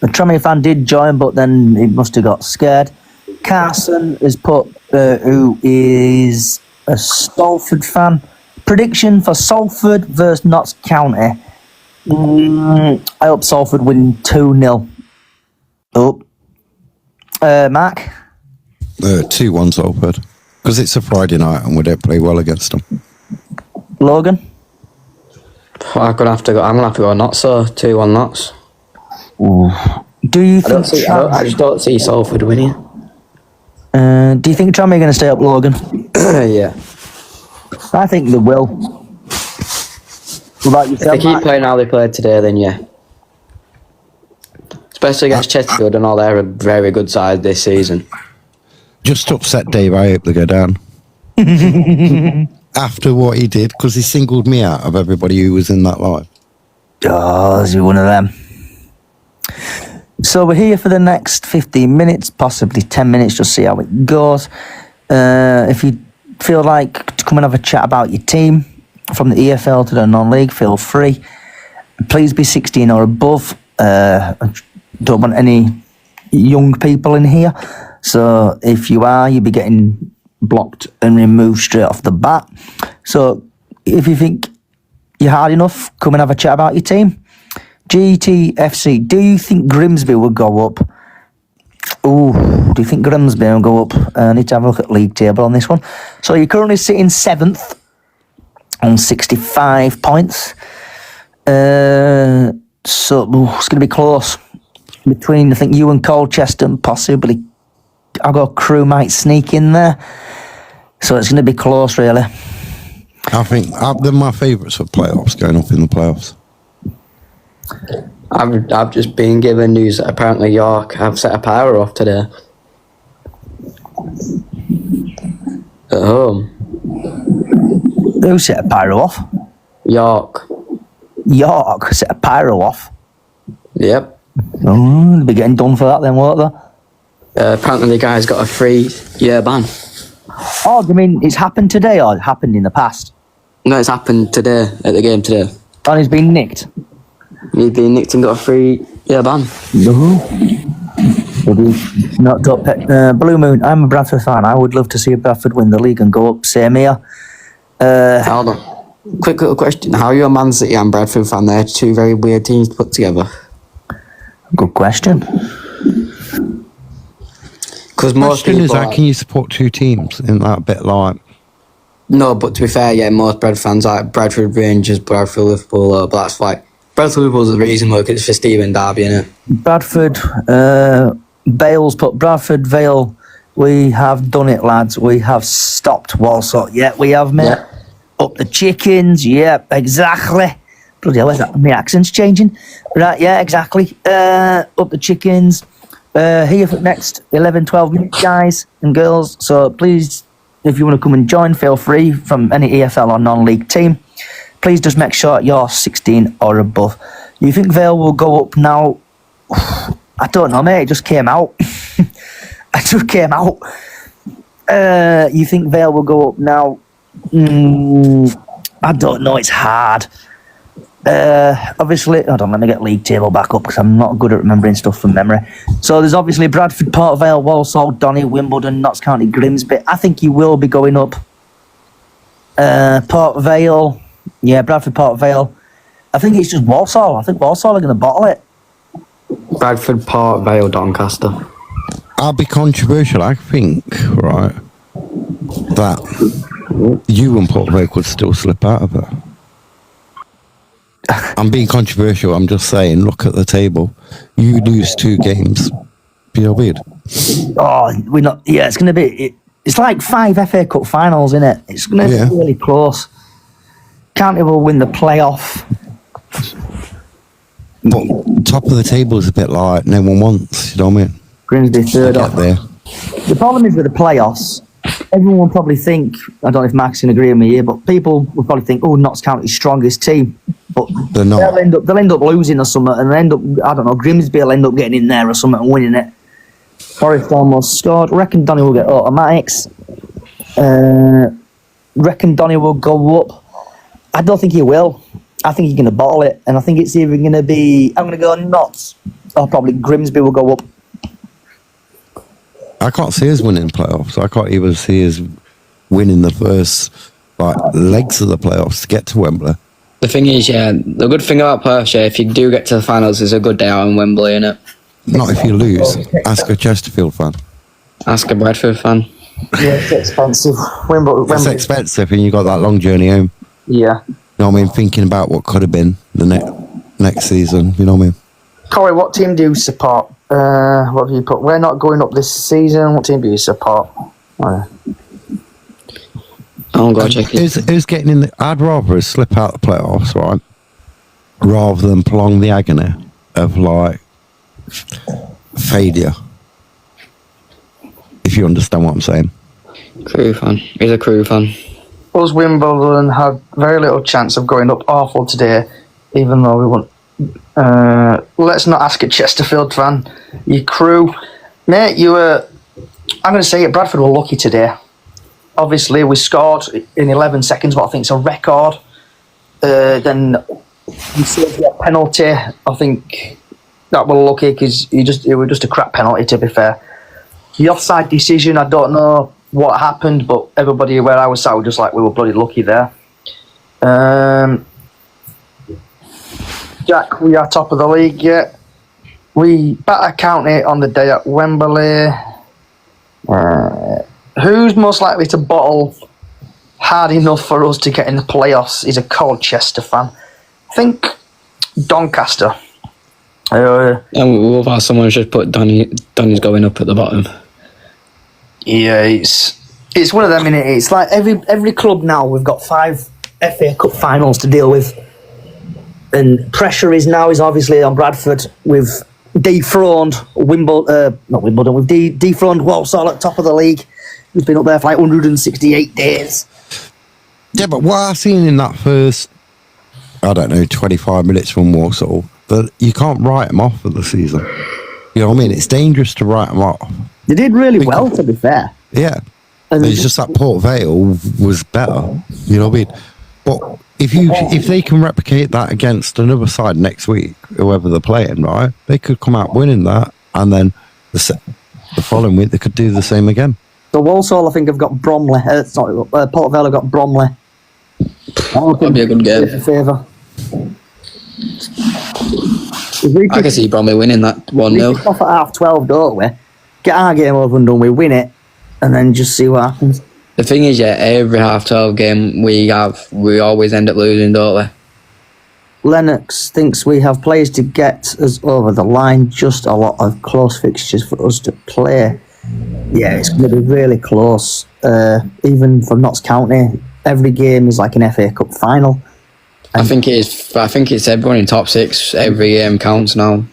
Tranmere fan did join, but then he must have got scared. Carson has put, who is a Salford fan. Prediction for Salford versus Notts County. I hope Salford win 2-0. Mark? 2-1 Salford. Because it's a Friday night and we don't play well against them. Logan? I'm gonna have to go Notts, so 2-1 Notts. Do you I don't think? see. I just don't see Salford winning. Do you think Tranmere are going to stay up, Logan? Yeah. I think they will. What about If they yourself, keep Mark? playing how they played today, then yeah. Especially against Chesterfield and all, they're a very good side this season. Just to upset Dave, I hope they go down. After what he did, because he singled me out of everybody who was in that live. Oh, is he one of them? So we're here for the next 15 minutes, possibly 10 minutes, just see how it goes. If you feel like to come and have a chat about your team, from the EFL to the non-league, feel free. Please be 16 or above. I don't want any young people in here. So if you are, you'll be getting blocked and removed straight off the bat. So if you think you're hard enough, come and have a chat about your team. GTFC, do you think Grimsby will go up? Ooh, do you think Grimsby will go up? I need to have a look at league table on this one. So you're currently sitting 7th on 65 points. So it's going to be close between, I think, you and Colchester, and possibly I've got Crew might sneak in there. So it's going to be close, really. I think they're my favourites for playoffs, going up in the playoffs. I've just been given news that apparently York have set a power off today. At home. Who set a pyro off? York. York set a pyro off. Yep. Oh, they'll be getting done for that then, won't they? Apparently the guy's got a 3-year ban. Oh, you mean it's happened today or it happened in the past? No, it's happened today, at the game today. And he's been nicked? He's been nicked and got a 3-year ban. No. Not top. Blue Moon, I'm a Bradford fan. I would love to see Bradford win the league and go up. Same here. Hold on. Quick little question. How are you a Man City and Bradford fan? They're two very weird teams to put together. Good question. Because most Question people... is, how can you support two teams in that bit like... No, but to be fair, yeah, most Bradford fans like Bradford Rangers, Bradford Liverpool, but that's like... Bradford Liverpool's the reason, look, it's for Stephen Darby, innit? Bradford, Bale's put Bradford Vale. We have done it, lads. We have stopped Walsall. Yeah, we have, mate. Yeah. Up the chickens. Yeah, exactly. Bloody hell, where's that? My accent's changing. Right, yeah, exactly. Up the chickens. Here for the next 11, 12 minutes, guys and girls. So please, if you want to come and join, feel free from any EFL or non-league team. Please just make sure you're 16 or above. You think Vale will go up now? I don't know, mate. It just came out. It just came out. You think Vale will go up now? I don't know. It's hard. Obviously, hold on, let me get league table back up because I'm not good at remembering stuff from memory. So there's obviously Bradford, Port Vale, Walsall, Donny, Wimbledon, Notts County, Grimsby. I think he will be going up. Port Vale, yeah, Bradford, Port Vale. I think it's just Walsall. I think Walsall are going to bottle it. Bradford, Port Vale, Doncaster. I'll be controversial, I think, right, that you and Port Vale could still slip out of it. I'm being controversial. I'm just saying, look at the table. You lose 2 games. Feel weird. Oh, we're not. Yeah, it's going to be. It's like 5 FA Cup finals, isn't it? It's going to be really close. County will win the playoff. But top of the table is a bit like no one wants. You know what I mean? Grimsby third Get off. there. The problem is with the playoffs. Everyone will probably think. I don't know if Max can agree with me here, but people will probably think, "Oh, Notts County's strongest team," but They're not. They'll end up losing or something, and they'll end up. I don't know. Grimsby will end up getting in there or something and winning it. Forest almost scored. Reckon Donny will get automatics. Reckon Donny will go up. I don't think he will. I think he's going to bottle it, and I think it's either going to be. I'm going to go Notts, or probably Grimsby will go up. I can't see us winning playoffs. I can't even see us winning the first legs of the playoffs to get to Wembley. The thing is, yeah, the good thing about Perth, yeah, if you do get to the finals, it's a good day out in Wembley, innit? Not if you lose. Ask a Chesterfield fan. Ask a Bradford fan. Yeah, it's expensive. It's expensive, and you got that long journey home. Yeah. You know what I mean? Thinking about what could have been the next season. You know what I mean? Corey, what team do you support? What do you put? We're not going up this season. What team do you support? I'll go check it. Who's getting in the... I'd rather us slip out the playoffs, right? Rather than prolong the agony of, like, failure. If you understand what I'm saying. Crew fan. He's a Crew fan. Us Wimbledon had very little chance of going up awful today, even though we won. Let's not ask a Chesterfield fan. Your Crew, mate, you were... I'm going to say it, Bradford were lucky today. Obviously, we scored in 11 seconds, what I think is a record. Then we saved a penalty. I think that were lucky because it was just a crap penalty, to be fair. The offside decision, I don't know what happened, but everybody where I was sat were just like, we were bloody lucky there. Jack, we are top of the league yet. We batter County on the day at Wembley. Who's most likely to bottle hard enough for us to get in the playoffs is a Colchester fan. I think Doncaster. And we'll have someone just put Donny's going up at the bottom. Yeah, it's one of them, innit? It's like every club now, we've got 5 FA Cup finals to deal with. And pressure is obviously on Bradford. We've dethroned Wimbledon, we've dethroned Walsall at top of the league. We've been up there for like 168 days. Yeah, but what I've seen in that first, 25 minutes from Walsall, that you can't write them off for the season. You know what I mean? It's dangerous to write them off. They did really well, to be fair. Yeah. And it's just that Port Vale was better. You know what I mean? But if they can replicate that against another side next week, whoever they're playing, right, they could come out winning that, and then the following week they could do the same again. So Walsall, I think, have got Bromley. Port Vale have got Bromley. That'd be a good game. Favour. I can see Bromley winning that 1-0. We kick off at 12:30, don't we? Get our game over and done, we win it, and then just see what happens. The thing is, yeah, every 12 game we always end up losing, don't we? Lennox thinks we have players to get us over the line, just a lot of close fixtures for us to play. Yeah, it's going to be really close. Even for Notts County, every game is like an FA Cup final. I think it's everyone in top 6. Every game counts now.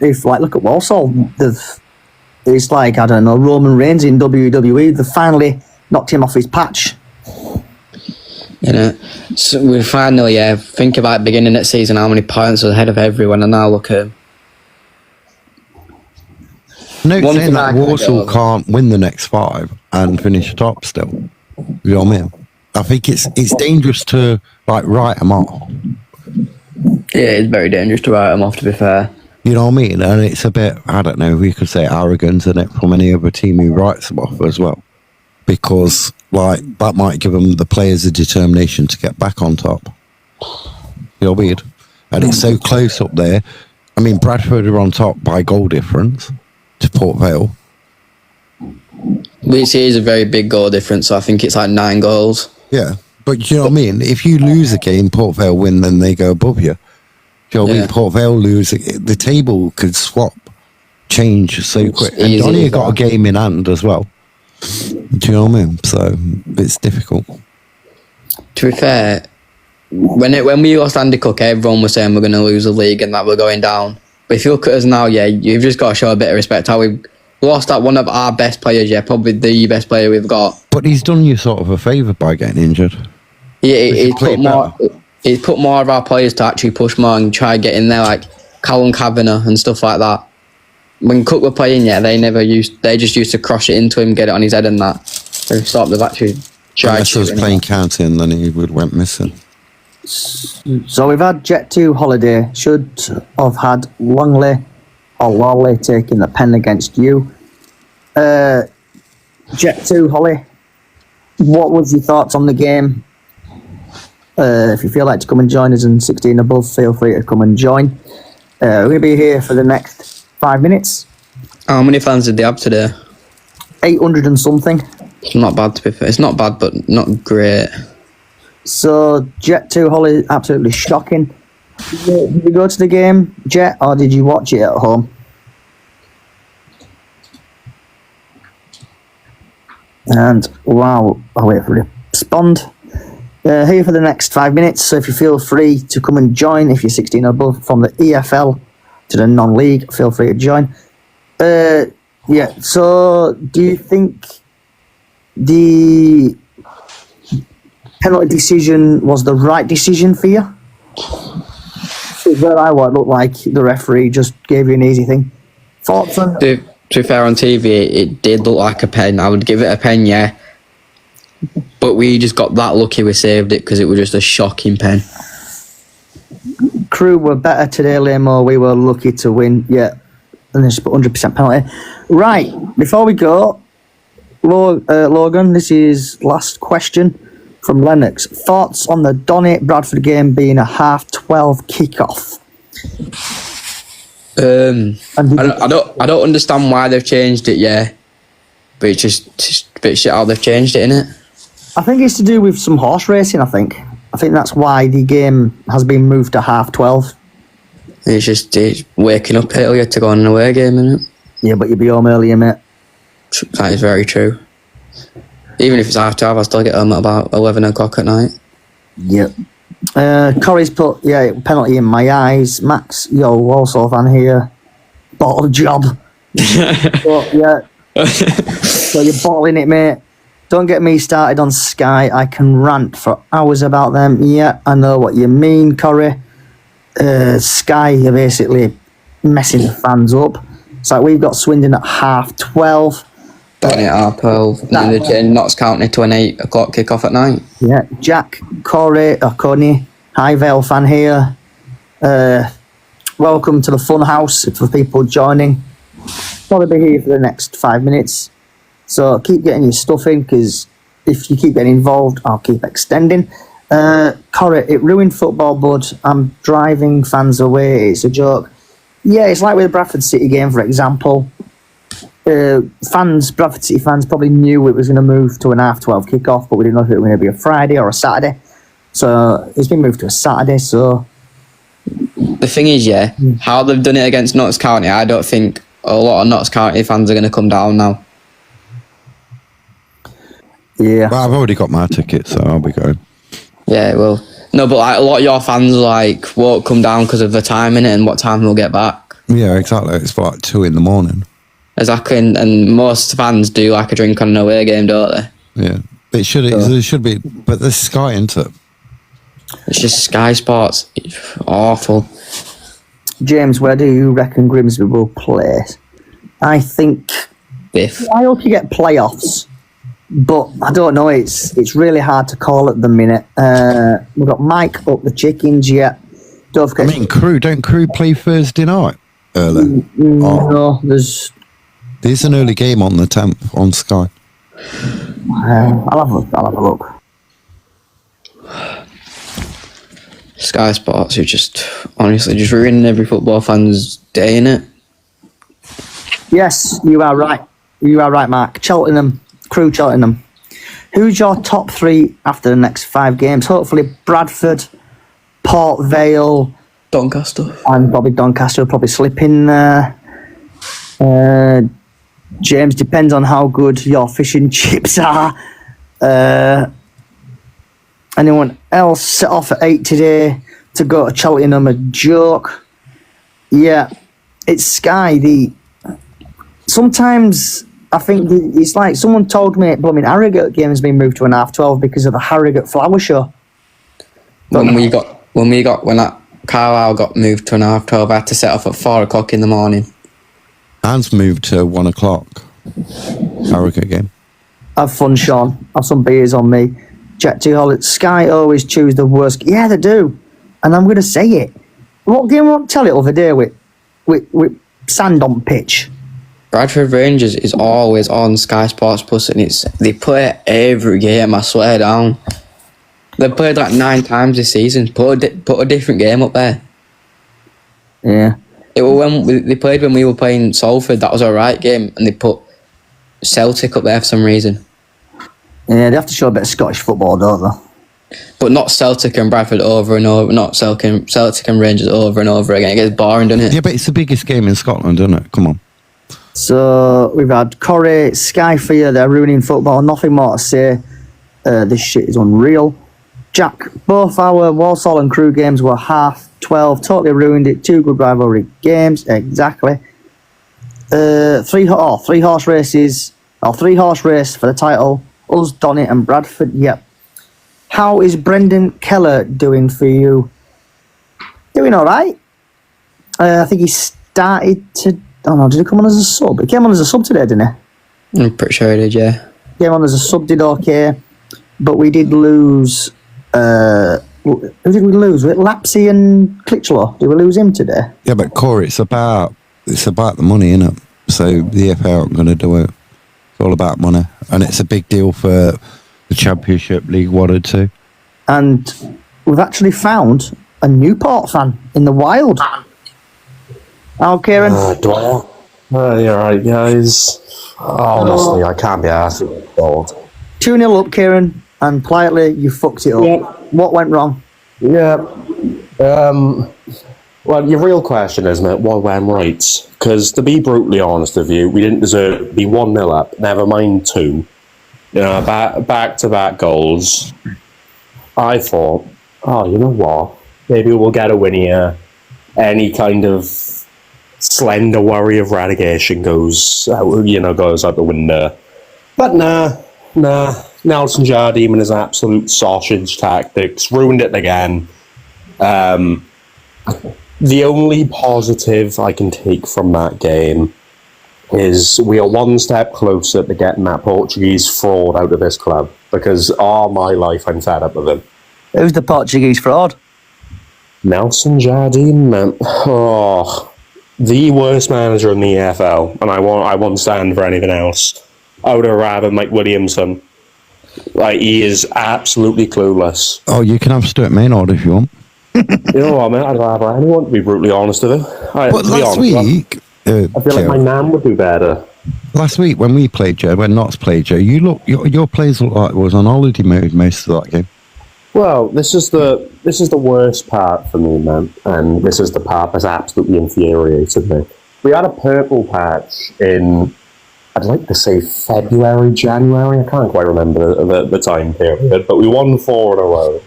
If look at Walsall, it's like, I don't know, Roman Reigns in WWE. They finally knocked him off his patch. You know, so we finally think about beginning of season how many points are ahead of everyone, and now look at him. No, saying that Walsall can't win the next 5 and finish top still. You know what I mean? I think it's dangerous to write them off. Yeah, it's very dangerous to write them off, to be fair. You know what I mean? And it's a bit, I don't know, we could say arrogance in it from any other team who writes them off as well. Because, that might give them, the players, a determination to get back on top. You know what I mean? And it's so close up there. I mean, Bradford are on top by goal difference to Port Vale. Which is a very big goal difference, so I think it's like 9 goals. Yeah, but you know what I mean? If you lose a game, Port Vale win, then they go above you. Do you know what I mean? Port Vale lose, the table could change so quick. And Donny got a game in hand as well. Do you know what I mean? So it's difficult. To be fair, when we lost Andy Cook, everyone was saying we're going to lose the league and that we're going down. But if you look at us now, you've just got to show a bit of respect. How we've lost that one of our best players, probably the best player we've got. But he's done you sort of a favour by getting injured. Yeah, he's put more of our players to actually push more and try get in there, like Callum Kavanagh and stuff like that. When Cook were playing, they just used to crush it into him, get it on his head and that. They've actually tried. Unless he was playing county and then he went missing. So we've had Jet 2 Holiday. Should have had Longley or Lawley taking the pen against you. Jet 2 Holly, what was your thoughts on the game? If you feel like to come and join us in 16 above, feel free to come and join. We're going to be here for the next 5 minutes. How many fans did they have today? 800 and something. It's not bad, to be fair. It's not bad, but not great. So Jet 2 Holly, absolutely shocking. Did you go to the game, Jet, or did you watch it at home? And wow, I'll wait for you to respond. Here for the next 5 minutes, so if you feel free to come and join, if you're 16 or above, from the EFL to the non-league, feel free to join. Yeah, so do you think the penalty decision was the right decision for you? Where I looked like the referee just gave you an easy thing. Thoughts on To be fair, on TV, it did look like a pen. I would give it a pen, yeah. But we just got that lucky we saved it because it was just a shocking pen. Crew were better today, Lamo. We were lucky to win, yeah. And this 100% penalty. Right, before we go, Logan, this is last question from Lennox. Thoughts on the Donny Bradford game being a 12:30 kickoff? I don't understand why they've changed it, yeah. But it's just a bit shit how they've changed it, innit? I think it's to do with some horse racing, I think that's why the game has been moved to 12:30. It's waking up earlier to go on an away game, innit? Yeah, but you'll be home earlier, mate. That is very true. Even if it's 12:30, I still get home at about 11 o'clock at night. Yep. Corey's put, penalty in my eyes. Max, yo, Walsall fan here. Bottle job. But, yeah. So you're bottling it, mate. Don't get me started on Sky. I can rant for hours about them. Yeah, I know what you mean, Corey. Sky are basically messing the fans up. It's like we've got Swindon at 12:30. Donny at 12:30. And then they changed Notts County to an 8 o'clock kick-off at night. Yeah, Jack, Corey, or Coney, High Vale fan here. Welcome to the fun house for people joining. Probably be here for the next 5 minutes. So keep getting your stuff in, because if you keep getting involved, I'll keep extending. Corey, it ruined football, bud. I'm driving fans away. It's a joke. Yeah, it's like with the Bradford City game, for example. Bradford City fans probably knew it was going to move to an 12:30 kickoff, but we didn't know if it was going to be a Friday or a Saturday. So it's been moved to a Saturday. So the thing is, how they've done it against Notts County, I don't think a lot of Notts County fans are going to come down now. yeah, Well, I've already got my ticket, so I'll be going. Yeah, well, no, but like a lot of your fans won't come down because of the timing and what time they'll get back. Yeah, exactly. It's like 2 a.m. Exactly, and most fans do like a drink on an away game, don't they? Yeah, it should be, but there's Sky into it. It's just Sky Sports. It's awful. James, where do you reckon Grimsby will play? I think Biff. I hope you get playoffs, but I don't know. It's really hard to call at the minute. We've got Mike up the chickens yet. Don't forget. I mean, don't Crew play Thursday night early? No, there's. There's an early game on the 10th on Sky. I'll have a look. Sky Sports are just honestly just ruining every football fan's day, innit? Yes, you are right. You are right, Mark. Cheltenham, Crew Cheltenham. Who's your top 3 after the next 5 games? Hopefully Bradford, Port Vale, Doncaster. and probably Doncaster will probably slip in there. James, depends on how good your fish and chips are. Anyone else set off at 8 today to go to Cheltenham? A joke. Yeah, it's Sky. Sometimes I think it's like someone told me blooming Harrogate game has been moved to an 12:30 because of the Harrogate Flower Show. When that Carlisle got moved to an 12:30, I had to set off at 4 o'clock in the morning. Anne's moved to 1 o'clock. Harrogate game. Have fun, Sean. Have some beers on me. Jet to Holland. Sky always choose the worst. Yeah, they do. And I'm going to say it. What game won't tell it over there with sand on pitch? Bradford Rangers is always on Sky Sports Plus, and they play every game, I swear down. They've played like 9 times this season. Put a different game up there. Yeah. It was when they played when we were playing Salford. That was a right game, and they put Celtic up there for some reason. Yeah, they have to show a bit of Scottish football, don't they? But not Celtic and Bradford over and over, not Celtic and Rangers over and over again. It gets boring, doesn't it? Yeah, but it's the biggest game in Scotland, isn't it? Come on. So we've had Corrie, Sky Fear, they're ruining football, nothing more to say. This shit is unreal. Jack, both our Walsall and Crew games were 12, totally ruined it. 2 good rivalry games, exactly. 3 horse races, or 3 horse race for the title. Us, Donny and Bradford, yep. How is Brendan Keller doing for you? Doing alright. I think he started to... Oh no, did he come on as a sub? He came on as a sub today, didn't he? I'm pretty sure he did, yeah. Came on as a sub, did okay. But we did lose... who did we lose? Was it Lapsy and Clitchlow? Did we lose him today? Yeah, but Corey, it's about the money, innit? So the EFL aren't going to do it. It's all about money. And it's a big deal for the Championship, League 1 and 2. And we've actually found a Newport fan in the wild. Oh, Kieran? You're right, guys. Honestly, I can't be asked. 2-0 up, Kieran, and quietly you fucked it up. Yep. What went wrong? Yeah. Well, your real question, isn't it? What went right? Because to be brutally honest with you, we didn't deserve to be 1-0 up, never mind 2. You know, back-to-back goals. I thought, you know what? Maybe we'll get a win here. Any kind of slender worry of relegation goes out the window. But nah. Nelson Jardine and his absolute sausage tactics ruined it again. The only positive I can take from that game is we are one step closer to getting that Portuguese fraud out of this club, because all my life I'm fed up with him. Who's the Portuguese fraud? Nelson Jardine, man. Oh, the worst manager in the EFL, and I won't stand for anything else. I would have rather Mike Williamson. Like, he is absolutely clueless. Oh, you can have Stuart Maynard if you want. You know what, man? I'd rather anyone, to be brutally honest with you. But last week... I feel like my nan would do better. Last week when we played Joe, when Knots played Joe, your players looked like it was on holiday mode most of that game. Well, this is the worst part for me, man, and this is the part that's absolutely infuriated me. We had a purple patch in, I'd like to say February, January, I can't quite remember the time period, but we won 4 in a row,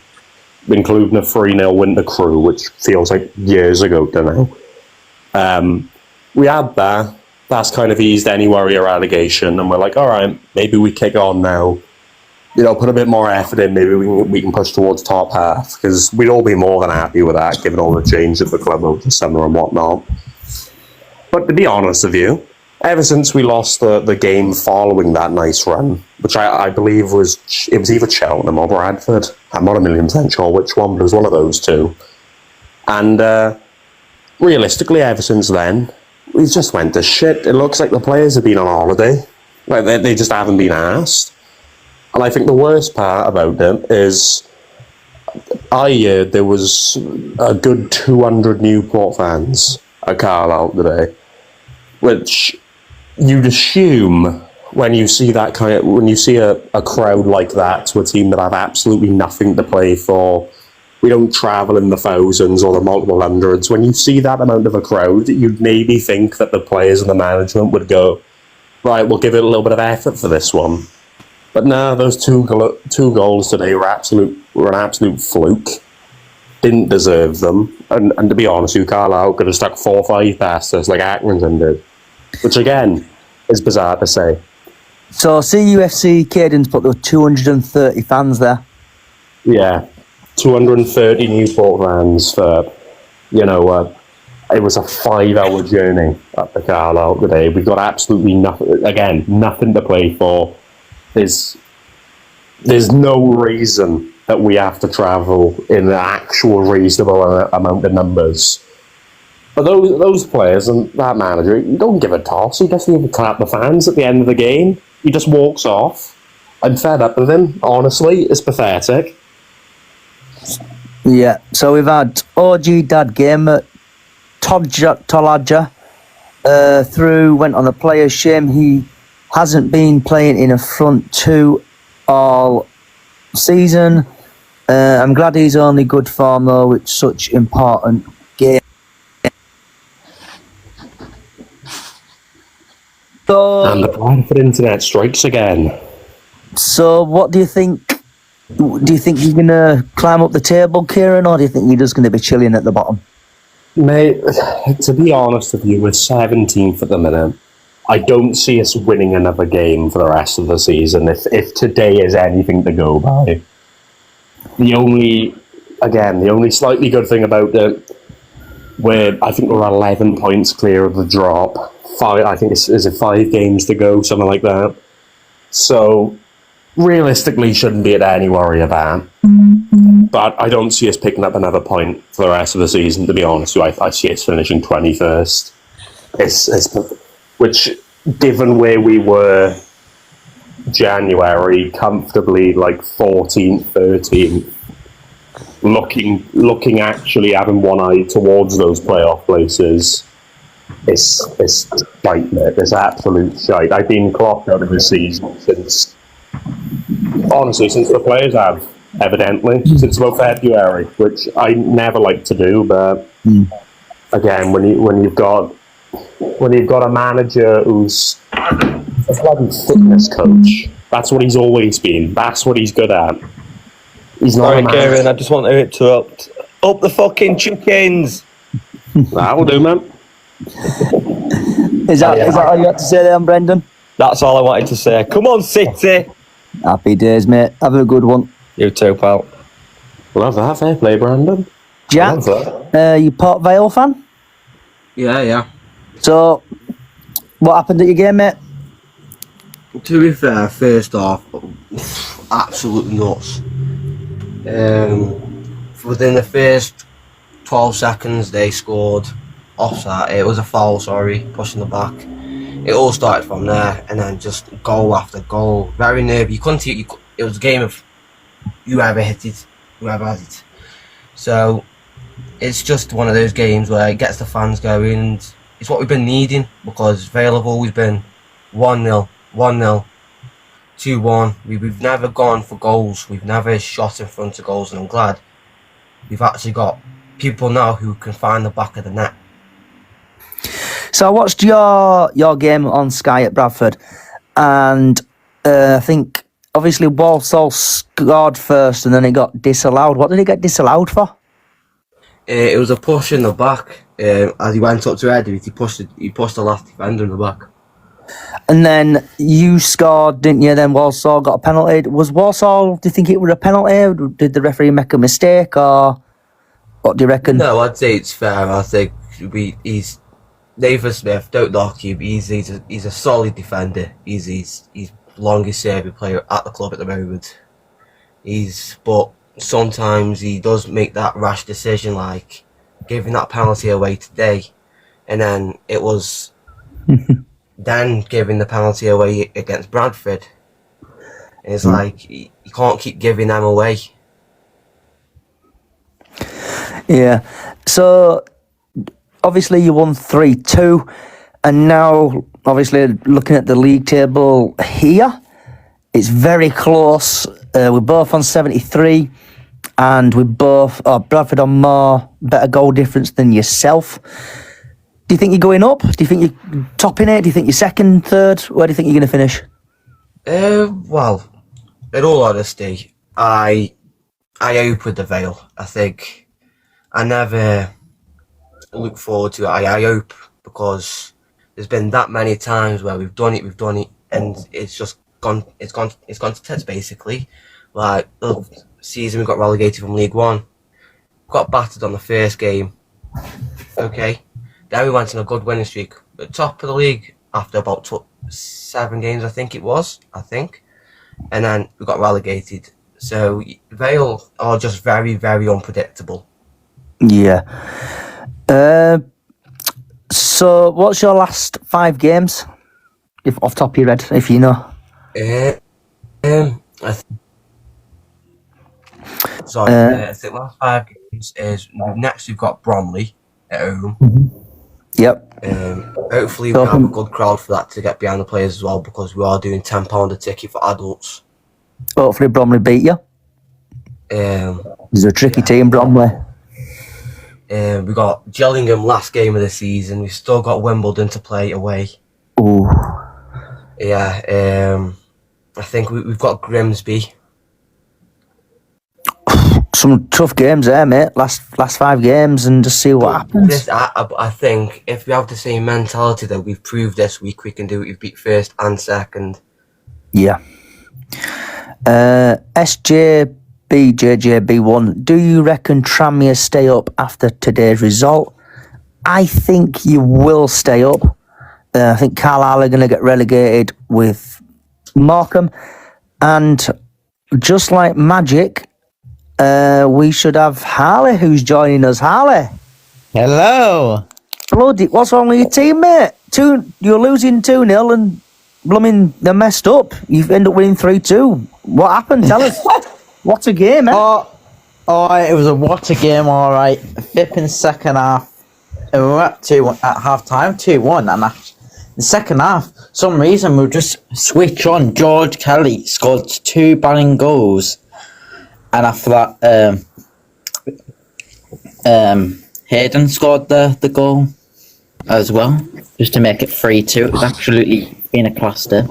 including a 3-0 win to Crew, which feels like years ago to now. We had that. That's kind of eased any worry of relegation, and we're like, all right, maybe we kick on now. You know, put a bit more effort in. Maybe we can push towards top half, because we'd all be more than happy with that, given all the change at the club over the summer and whatnot. But to be honest with you, ever since we lost the game following that nice run, which I believe was either Cheltenham or Bradford. I'm not 1,000,000% sure which one, but it was one of those two. And realistically, ever since then, we just went to shit. It looks like the players have been on holiday. Like they just haven't been asked. And I think the worst part about it is I heard there was a good 200 Newport fans at Carlisle today, which you'd assume when you see a crowd like that to a team that have absolutely nothing to play for. We don't travel in the thousands or the multiple hundreds. When you see that amount of a crowd, you'd maybe think that the players and the management would go, right, we'll give it a little bit of effort for this one. But no, those two goals today were an absolute fluke. Didn't deserve them. And to be honest, Carlisle could have stuck 4 or 5 past us like Accrington did. Which again, is bizarre to say. So CUFC Caden's put there were 230 fans there. Yeah. 230 Newport fans for, it was a 5-hour journey up to Carlisle today. We've got absolutely nothing to play for. There's no reason that we have to travel in an actual reasonable amount of numbers. But those players and that manager, he don't give a toss. He doesn't even clap the fans at the end of the game. He just walks off. I'm fed up with him, honestly. It's pathetic. Yeah, so we've had OG Dad Gamer, Tolaja, went on a player's shame he hasn't been playing in a front 2 all season. I'm glad he's only good form though, with such important game. And the Bradford internet strikes again. So, what do you think? Do you think you're gonna climb up the table, Kieran, or do you think you're just gonna be chilling at the bottom? Mate, to be honest with you, we're 17th at the minute. I don't see us winning another game for the rest of the season if today is anything to go by. The only slightly good thing about it, I think we're 11 points clear of the drop. I think is it 5 games to go, something like that. So realistically, shouldn't be at any worry about. But I don't see us picking up another point for the rest of the season. To be honest with you, I see us finishing 21st. Which, given where we were January, comfortably like 14th, 13th, looking actually having one eye towards those playoff places. It's shite, mate. It's absolute shite. I've been clocked out of the season since the players have, evidently, since about February, which I never like to do. But again, when you've got a manager who's a bloody fitness coach, that's what he's always been. That's what he's good at. He's not Sorry, a manager. Kieran, I just want to interrupt. Up the fucking chickens! That'll do, man. Is that all you got to say there, Brendan? That's all I wanted to say. Come on, City! Happy days, mate. Have a good one. You too, pal. Love that. Fair play, Brandon. Jack, you Port Vale fan? Yeah. So, what happened at your game, mate? To be fair, first off, absolutely nuts. Within the first 12 seconds, they scored offside. It was a foul, pushing the back. It all started from there, and then just goal after goal. Very nervy. You couldn't see it. It was a game of whoever hit it, whoever has it. So it's just one of those games where it gets the fans going, and it's what we've been needing, because Vale have always been 1-0, 1-0, 2-1. We've never gone for goals. We've never shot in front of goals, and I'm glad we've actually got people now who can find the back of the net. So I watched your game on Sky at Bradford, and I think obviously Walsall scored first, and then it got disallowed. What did it get disallowed for? It was a push in the back. As he went up to head it, he pushed the last defender in the back. And then you scored, didn't you? Then Walsall got a penalty. Was Walsall? Do you think it was a penalty? Did the referee make a mistake, or what do you reckon? No, I'd say it's fair. I think he's Nathan Smith. Don't knock him. He's a solid defender. He's longest serving player at the club at the moment. But sometimes he does make that rash decision, like giving that penalty away today, and then it was then giving the penalty away against Bradford. And it's like you can't keep giving them away. Yeah. So obviously you won 3-2, and now obviously looking at the league table here, it's very close. We're both on 73, and we're both Bradford on better goal difference than yourself. Do you think you're going up? Do you think you're topping it? Do you think you're second, third? Where do you think you're going to finish? Well, in all honesty, I hope with the Vale. I think I never look forward to it. I hope, because there's been that many times where we've done it, and it's just gone. It's gone to tits basically. Like the season we got relegated from League One, got battered on the first game. Okay, then we went on a good winning streak at top of the league after about 7 games, I think, and then we got relegated. So Vale are just very, very unpredictable. Yeah. So what's your last 5 games? If off top of your head, if you know. I think last 5 games is next we've got Bromley at home. Yep. Hopefully we have a good crowd for that to get behind the players as well, because we are doing £10 a ticket for adults. Hopefully Bromley beat you. It's a tricky team, Bromley. We got Gillingham last game of the season. We've still got Wimbledon to play away. Ooh. Yeah, I think we've got Grimsby. Some tough games there, mate. Last 5 games, and just see what happens. I think if we have the same mentality that we've proved this week, we can do it. We've beat first and second. Yeah. SJBJJB1. Do you reckon Tranmere stay up after today's result? I think you will stay up. I think Carlisle are going to get relegated with Morecambe. And just like magic, we should have Harley who's joining us. Harley. Hello. Bloody, what's wrong with your team, mate? You're losing 2-0 and blooming, they're messed up. You end up winning 3-2. What happened? Tell us. What a game, eh? It was a what a game, all right. Flipping second half. And we were up 2-1 at half time, 2-1. And the second half, some reason we'll just switch on. George Kelly scored 2 banging goals. And after that, Hayden scored the goal as well, just to make it 3-2. It was absolutely been a cluster.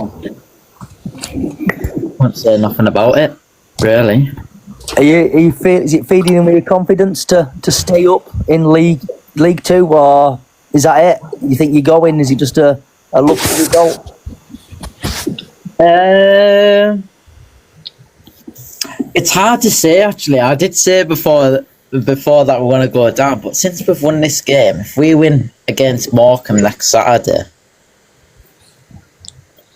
Won't say nothing about it, really. Is it feeding in with your confidence to stay up in League 2, or is that it? You think you go in? Is it just a lucky result? It's hard to say, actually. I did say before that we're going to go down, but since we've won this game, if we win against Morecambe next Saturday,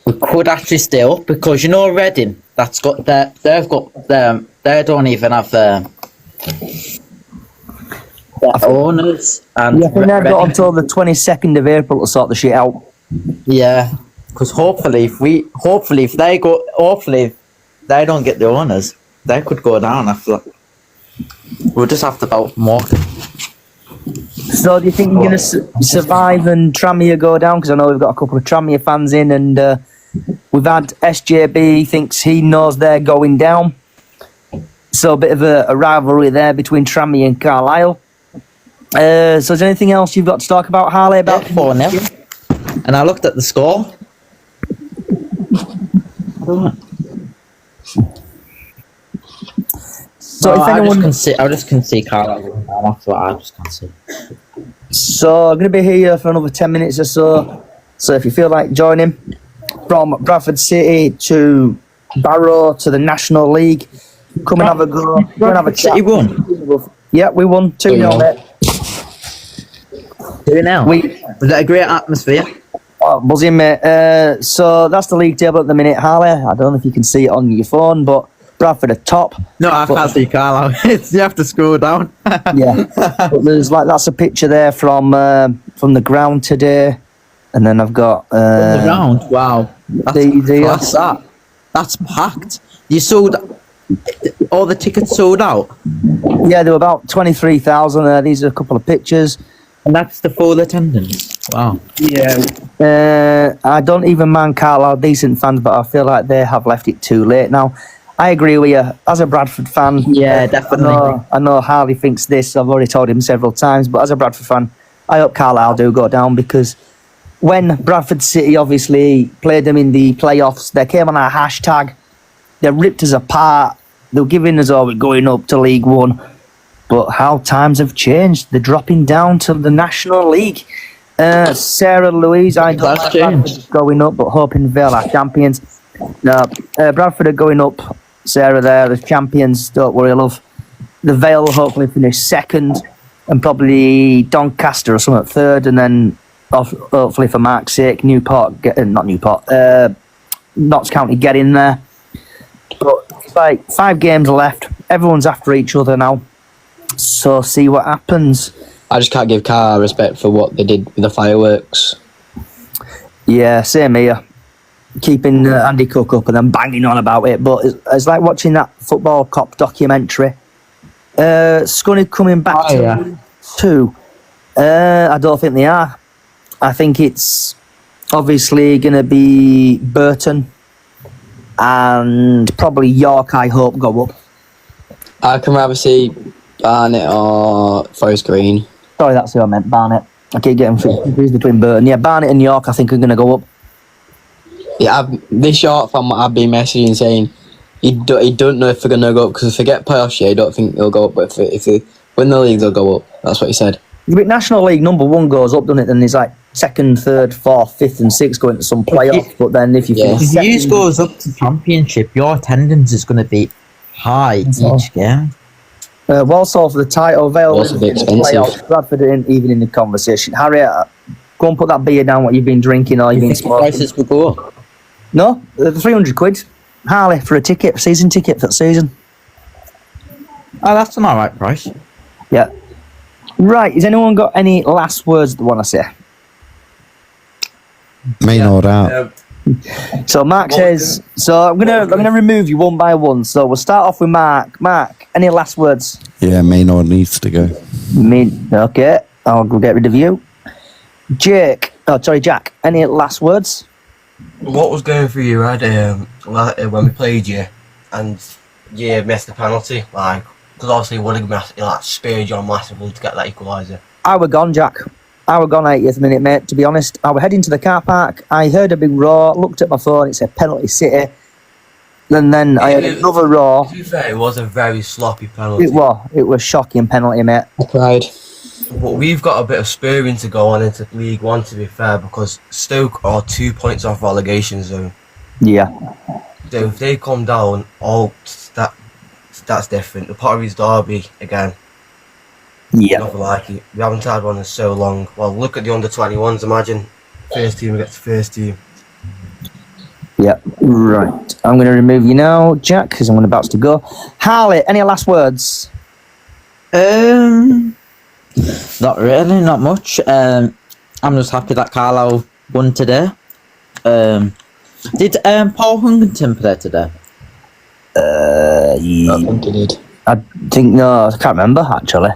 we could actually stay up, because Reading, they don't even have their owners. And yeah, I think they've got until the 22nd of April to sort the shit out. Yeah, because hopefully if they don't get the owners, they could go down after that. We'll just have to about Morecambe. So do you think you're going to survive and Tranmere go down? Because I know we've got a couple of Tranmere fans in, and we've had SJB thinks he knows they're going down. So a bit of a rivalry there between Tranmere and Carlisle. So is there anything else you've got to talk about, Harley? About 4-0. And I looked at the score. So if anyone I just can see Carlisle going down. That's what I just can see. So I'm going to be here for another 10 minutes or so. So if you feel like joining, from Bradford City to Barrow to the National League, come and have a go. Come and have a chat. City won? Yeah, we won 2-0, mate. 2-0? Was that a great atmosphere? Oh, buzzing, mate. So that's the league table at the minute, Harley. I don't know if you can see it on your phone, but Bradford are top. No, I can't see Carlisle. You have to scroll down. Yeah, but that's a picture there from the ground today, and then I've got the ground. Wow, that's that's packed. You sold all the tickets sold out. Yeah, there were about 23,000 there. These are a couple of pictures, and that's the full attendance. Wow. Yeah. I don't even mind Carlisle, decent fans, but I feel like they have left it too late now. I agree with you. As a Bradford fan, yeah, definitely. I know Harley thinks this. I've already told him several times, but as a Bradford fan, I hope Carlisle do go down, because when Bradford City obviously played them in the playoffs, they came on our hashtag. They ripped us apart. They were giving us all, we're going up to League One. But how times have changed. They're dropping down to the National League. Sarah Louise, I don't know Bradford going up, but hoping Vale are champions. No, Bradford are going up. Sarah there, the champions, don't worry, love. The Vale will hopefully finish second, and probably Doncaster or something third, and then hopefully for Mark's sake, Notts County get in there. But it's like 5 games left, everyone's after each other now, so see what happens. I just can't give Carr respect for what they did with the fireworks. Yeah, same here. Keeping Andy Cook up and then banging on about it, but it's like watching that football cop documentary. Scunny coming back to 2. I don't think they are. I think it's obviously going to be Burton and probably York, I hope, go up. I can rather see Barnet or Forest Green. Sorry, that's who I meant, Barnet. I keep getting confused between Burton. Yeah, Barnet and York, I think, are going to go up. Yeah, this York fan I've been messaging saying he don't know if they're going to go up because if they get playoffs, I don't think they'll go up. But if they win the league, they'll go up. That's what he said. But National League number 1 goes up, doesn't it? Then there's like 2nd, 3rd, 4th, 5th, and 6th going to some playoffs. But then if you finish If you second, goes up to Championship, your attendance is going to be high each game. Walsall for the title, Vale Also in be the expensive. playoffs, Bradford ain't even in the conversation. Harry, go and put that beer down. What you've been drinking or you've been smoking? Prices will go up. No, the 300 quid. Harley for a ticket, season ticket for the season. Oh, that's an alright price. Yeah. Right. Has anyone got any last words they want to say? Maynard out. So Mark says. So I'm gonna remove you one by one. So we'll start off with Mark. Mark, any last words? Yeah, Maynard needs to go. Okay. I'll go get rid of you. Jack. Any last words? What was going through your head when we played you and you missed the penalty? Like, because obviously it would have speared you on massively to get that equaliser. I were gone, Jack. I were gone 80th minute, mate, to be honest. I were heading to the car park. I heard a big roar, looked at my phone, it said penalty City. And then I heard another roar. To be fair, it was a very sloppy penalty. It was shocking penalty, mate. I cried. But we've got a bit of spurring to go on into League One, to be fair, because Stoke are 2 points off relegation zone. Yeah. So if they come down, that's different. The Potteries Derby again. Yeah. Nothing like it. We haven't had one in so long. Well, look at the under-21s. Imagine first team against first team. Yeah. Right. I'm going to remove you now, Jack, because I'm about to go. Harley, any last words? Not really, not much. I'm just happy that Carlisle won today. Did Paul Huntington play today? Yeah. I think he did. I think, no, I can't remember, actually.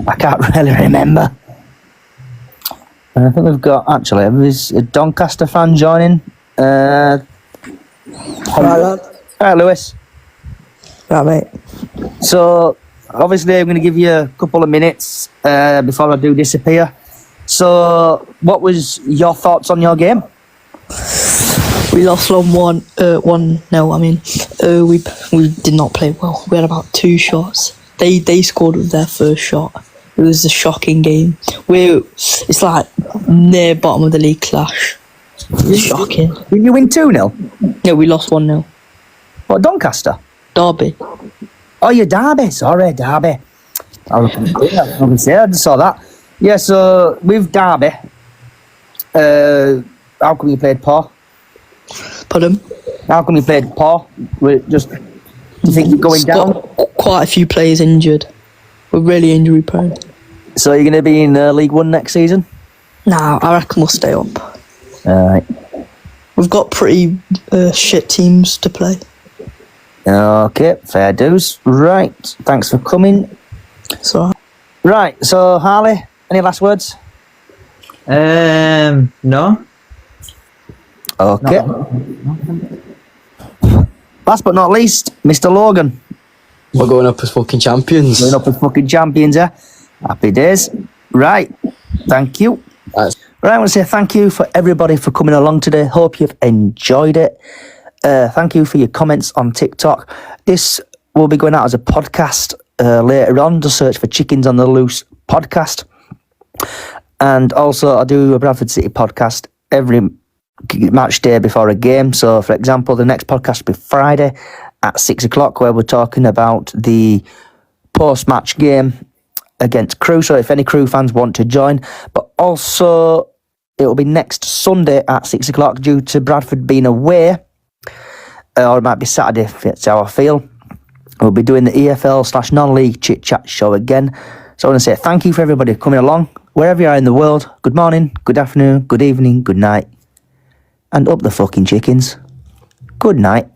I can't really remember. And I think we've got, actually, is a Doncaster fan joining. Right, Lewis. Right, mate. So, obviously, I'm going to give you a couple of minutes before I do disappear. So, what was your thoughts on your game? We lost 1-0. I mean, we did not play well. We had about 2 shots. They scored with their first shot. It was a shocking game. It's like near bottom of the league clash. It's shocking. Did you win 2-0? Yeah, we lost 1-0. What, Doncaster? Derby. Oh, you're Derby. Sorry, Derby. I just saw that. Yeah, so with Derby, how come you played Paul? Pardon? How come you played Paul? Do you think you're going down? Quite a few players injured. We're really injury prone. So you're going to be in League One next season? Nah, I reckon we'll stay up. Alright. We've got pretty shit teams to play. Okay, fair dues. Right, thanks for coming. So, Right, so Harley, any last words? No. Okay. Last but not least, Mr. Logan. We're going up as fucking champions. Going up as fucking champions, eh? Happy days. Right, thank you. That's- Right, I want to say thank you for everybody for coming along today. Hope you've enjoyed it. Thank you for your comments on TikTok. This will be going out as a podcast later on. Just search for Chickens on the Loose podcast. And also, I do a Bradford City podcast every match day before a game. So, for example, the next podcast will be Friday at 6 o'clock, where we're talking about the post-match game against Crewe. So, if any Crewe fans want to join, but also it will be next Sunday at 6 o'clock due to Bradford being away. Or it might be Saturday, if it's how I feel. We'll be doing the EFL / non-league Chit-Chat Show again. So I want to say thank you for everybody coming along. Wherever you are in the world, good morning, good afternoon, good evening, good night. And up the fucking chickens. Good night.